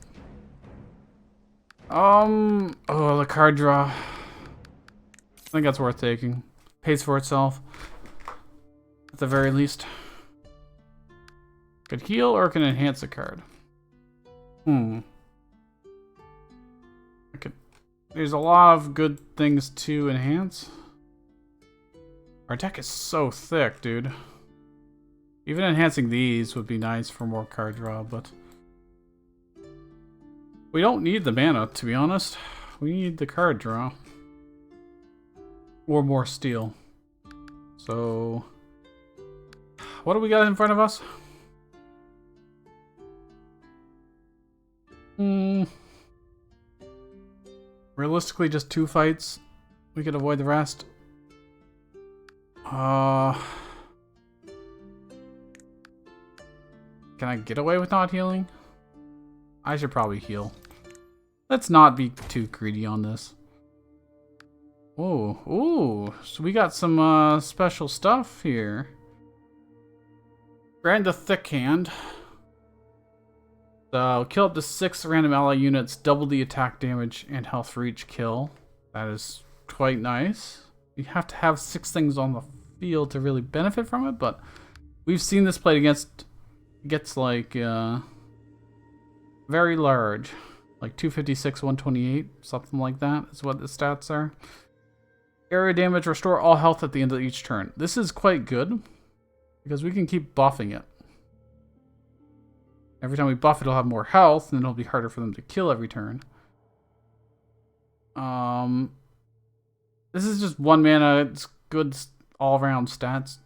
Oh, the card draw. I think that's worth taking. Pays for itself. At the very least. Could heal or can enhance a card. There's a lot of good things to enhance. Our deck is so thick, dude. Even enhancing these would be nice for more card draw, but... we don't need the mana, to be honest. We need the card draw. Or more steel. So... what do we got in front of us? Realistically, just 2 fights. We could avoid the rest. Can I get away with not healing? I should probably heal. Let's not be too greedy on this. Ooh, so we got some special stuff here. Grant the Thick Hand. Kill up to 6 random ally units, double the attack damage and health for each kill. That is quite nice. You have to have 6 things on the field to really benefit from it, but we've seen this played against... it gets like very large. Like 256, 128, something like that is what the stats are. Area damage, restore all health at the end of each turn. This is quite good because we can keep buffing it. Every time we buff it, it'll have more health, and it'll be harder for them to kill every turn. This is just 1 mana. It's good all-around stats.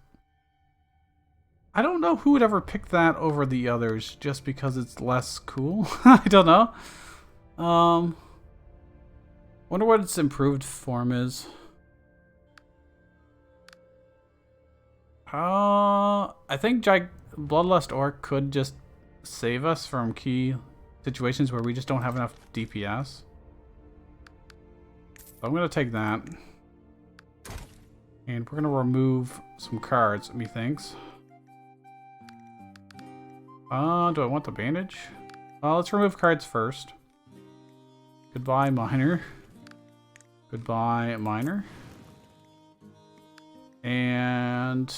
I don't know who would ever pick that over the others, just because it's less cool. I don't know. Wonder what its improved form is. I think Bloodlust Orc could just save us from key situations where we just don't have enough DPS. So I'm going to take that. And we're going to remove some cards, methinks. Do I want the bandage? Let's remove cards first. Goodbye, Miner. Goodbye, Miner. And...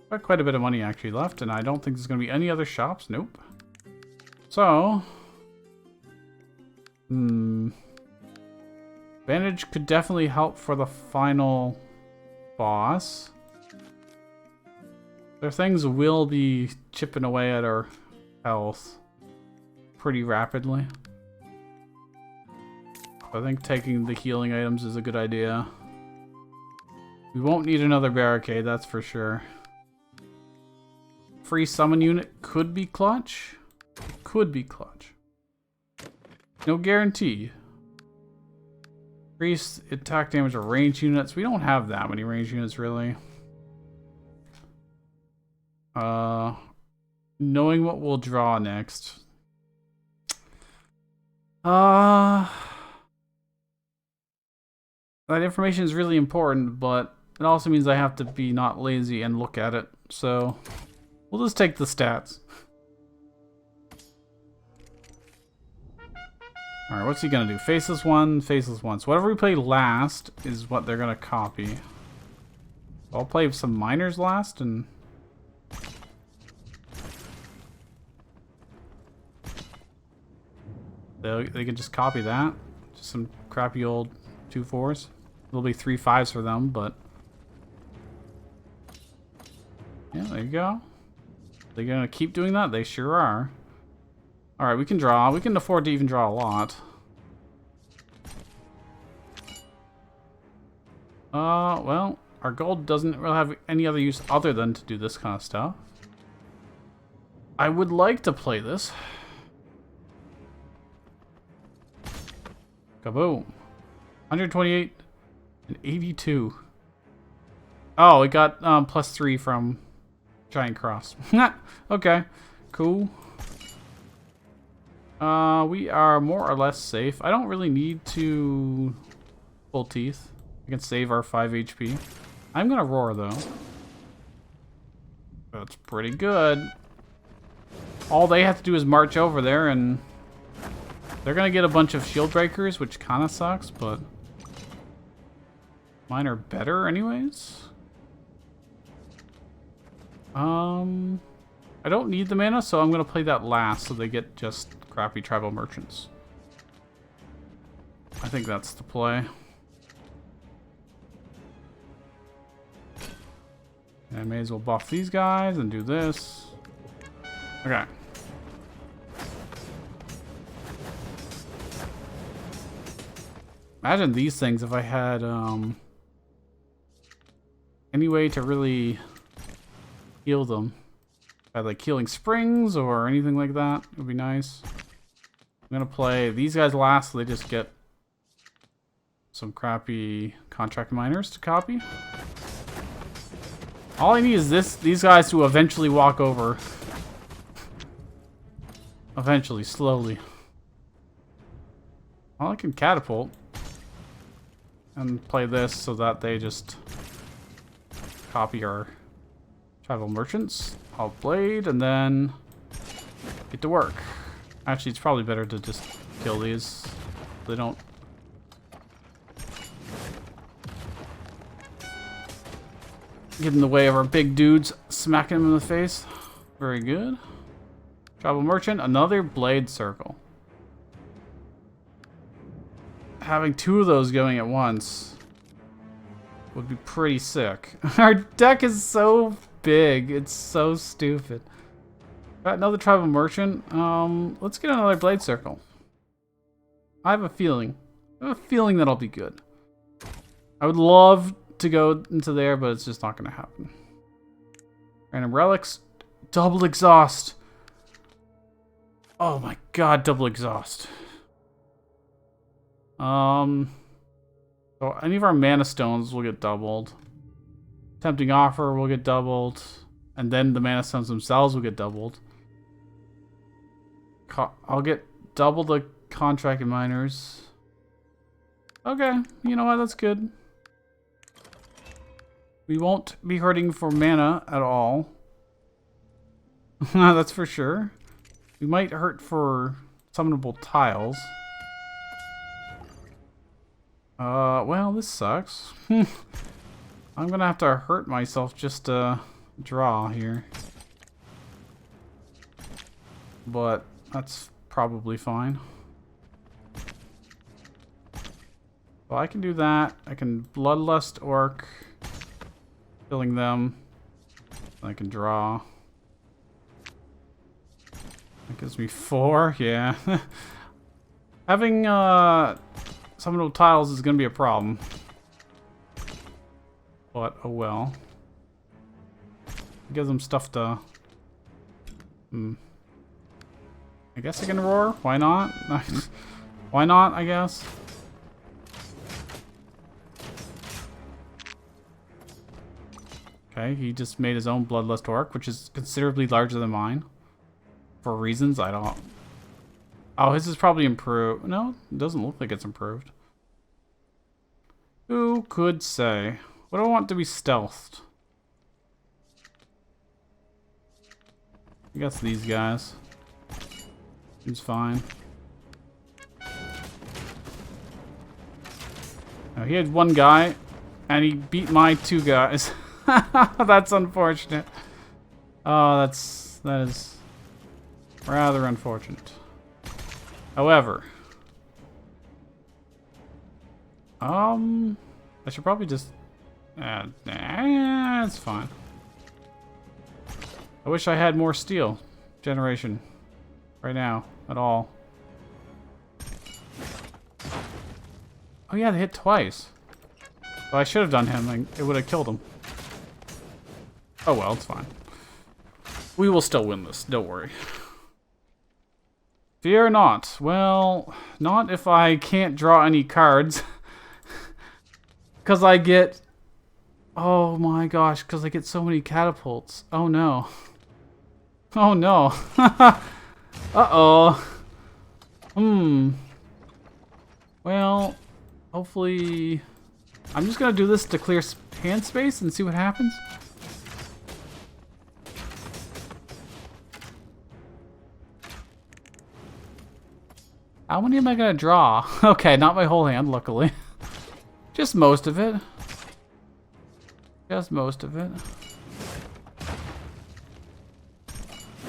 got quite a bit of money actually left, and I don't think there's going to be any other shops. Nope. So... bandage could definitely help for the final boss. Their things will be chipping away at our health pretty rapidly. I think taking the healing items is a good idea. We won't need another barricade, that's for sure. Free summon unit could be clutch. Could be clutch. No guarantee. Increase attack damage of range units. We don't have that many range units, really. Knowing what we'll draw next. That information is really important, but it also means I have to be not lazy and look at it. So we'll just take the stats. Alright, what's he gonna do? Faceless one, faceless one. So whatever we play last is what they're gonna copy. I'll play some miners last and... They can just copy that. Just some crappy old 2-4s. There'll be 3-5s for them, but... Yeah, there you go. They're gonna keep doing that? They sure are. Alright, we can draw. We can afford to even draw a lot. Well, our gold doesn't really have any other use other than to do this kind of stuff. I would like to play this. Kaboom. 128 and 82. Oh, it got +3 from Giant Cross. Okay, cool. We are more or less safe. I don't really need to pull teeth. I can save our 5 HP. I'm gonna roar though. That's pretty good. All they have to do is march over there and they're gonna get a bunch of shield breakers, which kinda sucks, but mine are better anyways. I don't need the mana, so I'm gonna play that last so they get just crappy tribal merchants. I think that's the play. And I may as well buff these guys and do this. Okay. Imagine these things if I had any way to really heal them. If I had like healing springs or anything like that, it would be nice. I'm gonna play these guys last so they just get some crappy contract miners to copy. All I need is these guys to eventually walk over. Eventually, slowly. Well, I can catapult. And play this so that they just copy our tribal merchants. I'll blade and then get to work. Actually, it's probably better to just kill these. They don't... get in the way of our big dudes, smacking them in the face. Very good. Tribal merchant, another blade circle. Having 2 of those going at once would be pretty sick. Our deck is so big. It's so stupid. Got another tribal merchant. Let's get another blade circle. I have a feeling. That'll be good. I would love to go into there, but it's just not going to happen. Random relics. Double exhaust. Oh my god, double exhaust. So any of our mana stones will get doubled. Tempting offer will get doubled. And then the mana stones themselves will get doubled. I'll get double the contracted miners. Okay, you know what? That's good. We won't be hurting for mana at all. That's for sure. We might hurt for summonable tiles. Well, this sucks. I'm gonna have to hurt myself just to draw here. But that's probably fine. Well, I can do that. I can Bloodlust Orc. Killing them. I can draw. That gives me 4, yeah. Having summonable tiles is gonna be a problem. But oh well. It gives them stuff to... I guess I can roar. Why not? Why not, I guess? Okay, he just made his own Bloodlust orc, which is considerably larger than mine. For reasons I don't... Oh, his is probably improved. No, it doesn't look like it's improved. Who could say? What do I want to be stealthed? I guess these guys. Seems fine. Now, he had one guy, and he beat my two guys. That's unfortunate. Oh, that is rather unfortunate. However, I should probably just, it's fine. I wish I had more steel generation right now at all. Oh yeah, they hit twice. Well, I should have done him, and it would have killed him. Oh well, it's fine. We will still win this, don't worry. Fear not. Well, not if I can't draw any cards. Because I get... Oh my gosh, because I get so many catapults. Oh no. Oh no. Uh-oh. Well, hopefully... I'm just going to do this to clear hand space and see what happens. How many am I going to draw? Okay, not my whole hand, luckily. Just most of it. Just most of it.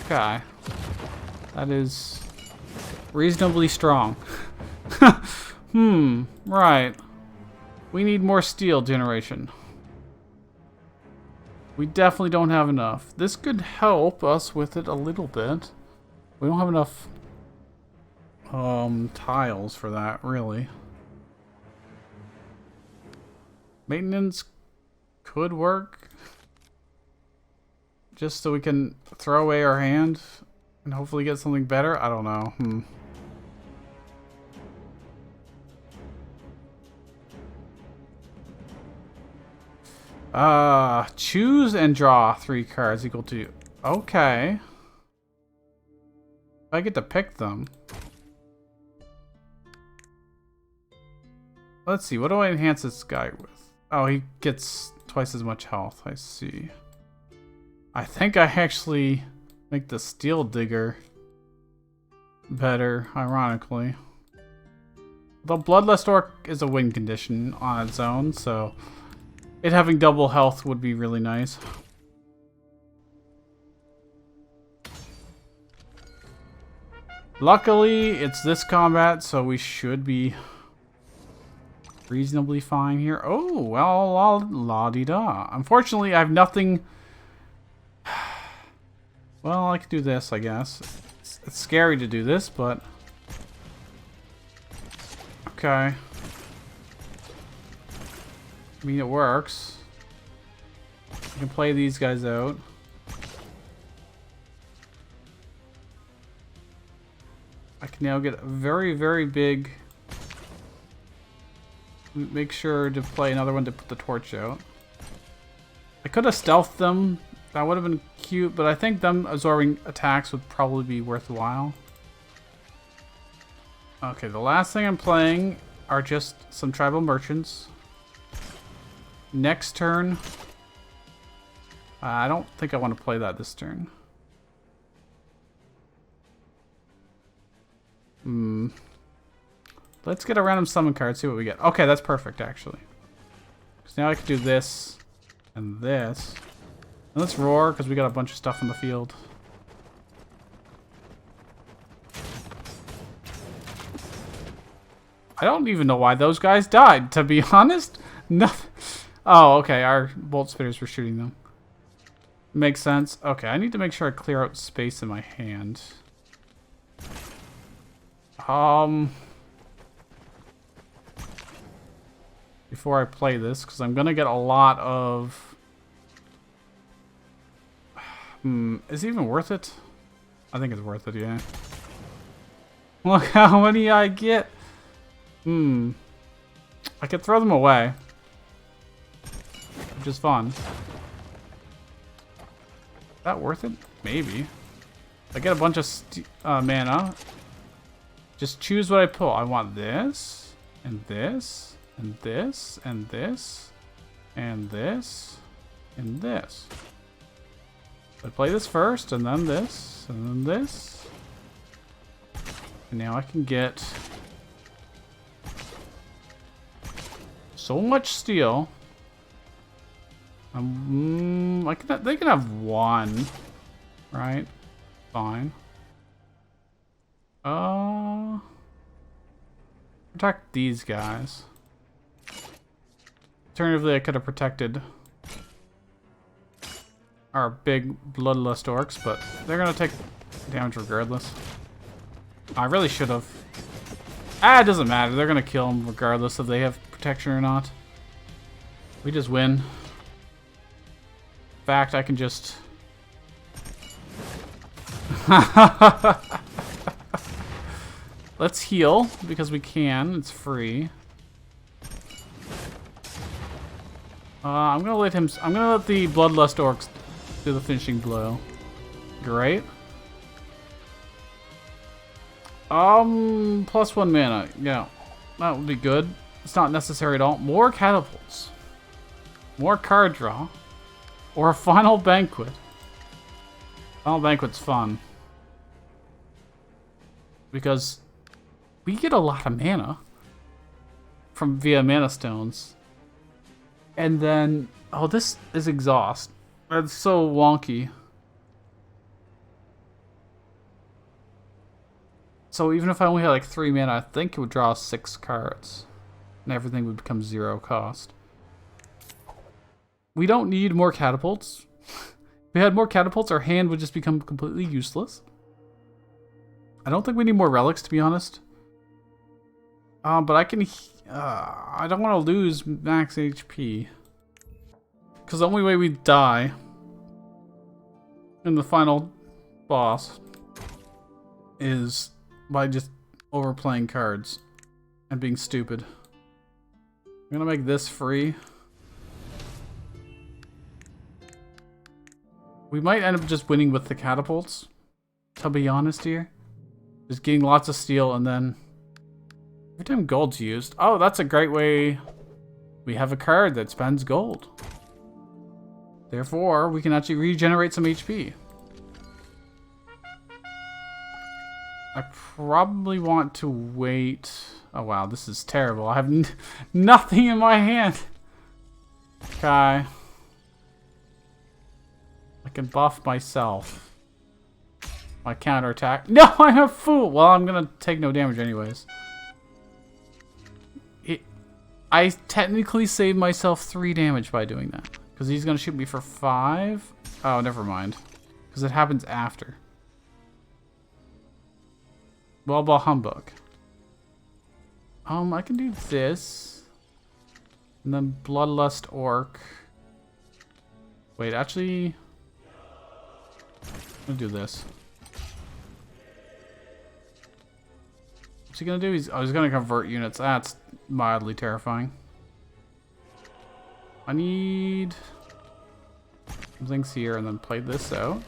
Okay. That is reasonably strong. Right. We need more steel generation. We definitely don't have enough. This could help us with it a little bit. We don't have enough tiles for that, really. Maintenance could work. Just so we can throw away our hand and hopefully get something better. I don't know. Choose and draw 3 cards equal to... Okay. I get to pick them. Let's see, what do I enhance this guy with? Oh, he gets twice as much health, I see. I think I actually make the steel digger better, ironically. The Bloodlust orc is a win condition on its own, so it having double health would be really nice. Luckily, it's this combat, so we should be reasonably fine here. Oh, well, la-di-da. Unfortunately, I have nothing... Well, I could do this, I guess. It's scary to do this, but... Okay. I mean, it works. I can play these guys out. I can now get a very, very big... Make sure to play another one to put the torch out. I could have stealthed them. That would have been cute, but I think them absorbing attacks would probably be worthwhile. Okay, the last thing I'm playing are just some tribal merchants. Next turn... I don't think I want to play that this turn. Let's get a random summon card, see what we get. Okay, that's perfect, actually. Because now I can do this and this. And let's roar, because we got a bunch of stuff in the field. I don't even know why those guys died, to be honest. Nothing. Oh, okay, our bolt spitters were shooting them. Makes sense. Okay, I need to make sure I clear out space in my hand. Before I play this, because I'm gonna get a lot of... is it even worth it? I think it's worth it, yeah. Look how many I get! I could throw them away, which is fun. Is that worth it? Maybe. I get a bunch of mana. Just choose what I pull. I want this, and this, and this, and this, and this, and this. I play this first, and then this, and then this. And now I can get so much steel. They can have one, right? Fine. Protect these guys. Alternatively, I could have protected our big Bloodlust orcs, but they're gonna take damage regardless. I really should have. It doesn't matter. They're gonna kill them regardless if they have protection or not. We just win. In fact, I can just... Let's heal, because we can. It's free. I'm gonna let the Bloodlust orcs do the finishing blow. Great. Plus 1 mana. Yeah, that would be good. It's not necessary at all. More catapults. More card draw. Or a final banquet. Final banquet's fun. Because we get a lot of mana from via mana stones. And then, oh, this is exhaust. That's so wonky. So even if I only had like 3 mana, I think it would draw 6 cards. And everything would become 0 cost. We don't need more catapults. If we had more catapults, our hand would just become completely useless. I don't think we need more relics, to be honest. But I can... I don't want to lose max HP. Because the only way we die in the final boss is by just overplaying cards and being stupid. I'm gonna make this free. We might end up just winning with the catapults, to be honest here. Just getting lots of steel, and then every time gold's used... Oh, that's a great way. We have a card that spends gold. Therefore, we can actually regenerate some HP. I probably want to wait... Oh wow, this is terrible. I have nothing in my hand. Okay. I can buff myself. My counterattack. No, I'm a fool! Well, I'm gonna take no damage anyways. I technically saved myself 3 damage by doing that. Because he's gonna shoot me for 5. Oh, never mind. Because it happens after. Well, bah humbug. I can do this. And then Bloodlust Orc. Wait, actually... I'm gonna do this. What's he gonna do? He's gonna convert units. That's mildly terrifying. I need some things here and then play this out.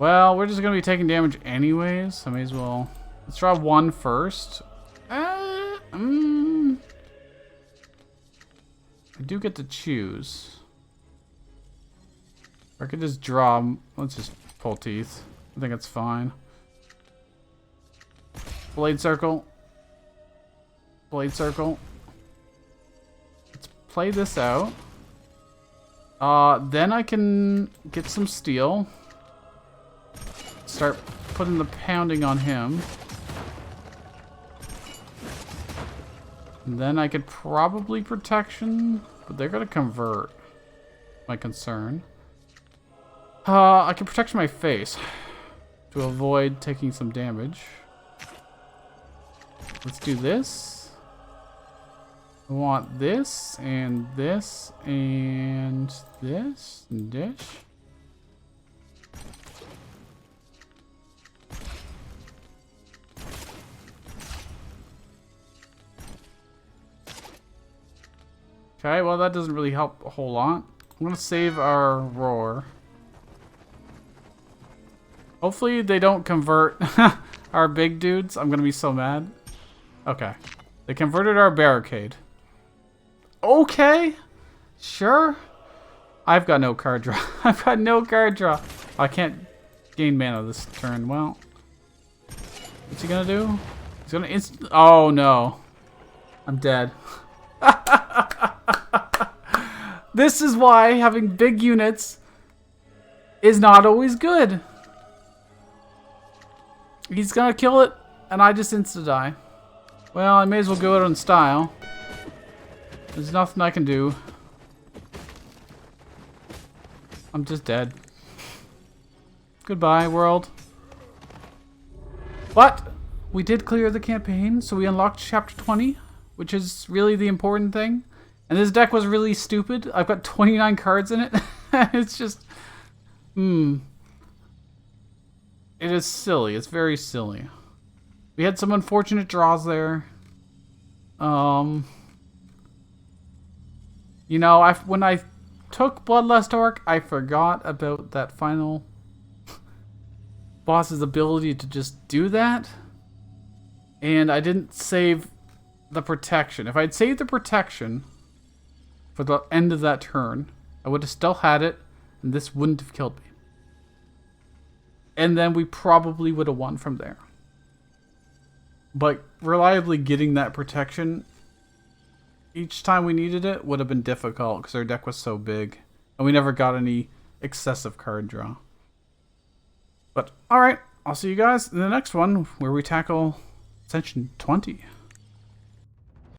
Well, we're just gonna be taking damage anyways. I may as well. Let's draw 1 first. I do get to choose. Or I could just draw. Let's just pull teeth. I think it's fine. Blade circle. Blade circle. Let's play this out. Then I can get some steel. Start putting the pounding on him. And then I could probably protection, but they're gonna convert. My concern. I can protect my face to avoid taking some damage. Let's do this. I want this and this and this and dish. Okay, well that doesn't really help a whole lot. I'm gonna save our roar. Hopefully they don't convert our big dudes. I'm gonna be so mad. Okay. They converted our barricade. Okay. Sure. I've got no card draw. I've got no card draw. I can't gain mana this turn. Well. What's he gonna do? He's gonna oh no. I'm dead. This is why having big units is not always good. He's gonna kill it, and I just insta-die. Well, I may as well go out on style. There's nothing I can do. I'm just dead. Goodbye, world. But we did clear the campaign, so we unlocked chapter 20, which is really the important thing. And this deck was really stupid. I've got 29 cards in it. It's just... It is silly. It's very silly. We had some unfortunate draws there. You know, when I took Bloodlust Orc, I forgot about that final boss's ability to just do that. And I didn't save the protection. If I'd saved the protection for the end of that turn, I would have still had it, and this wouldn't have killed me. And then we probably would have won from there. But reliably getting that protection each time we needed it would have been difficult because our deck was so big. And we never got any excessive card draw. But alright, I'll see you guys in the next one where we tackle Ascension 20.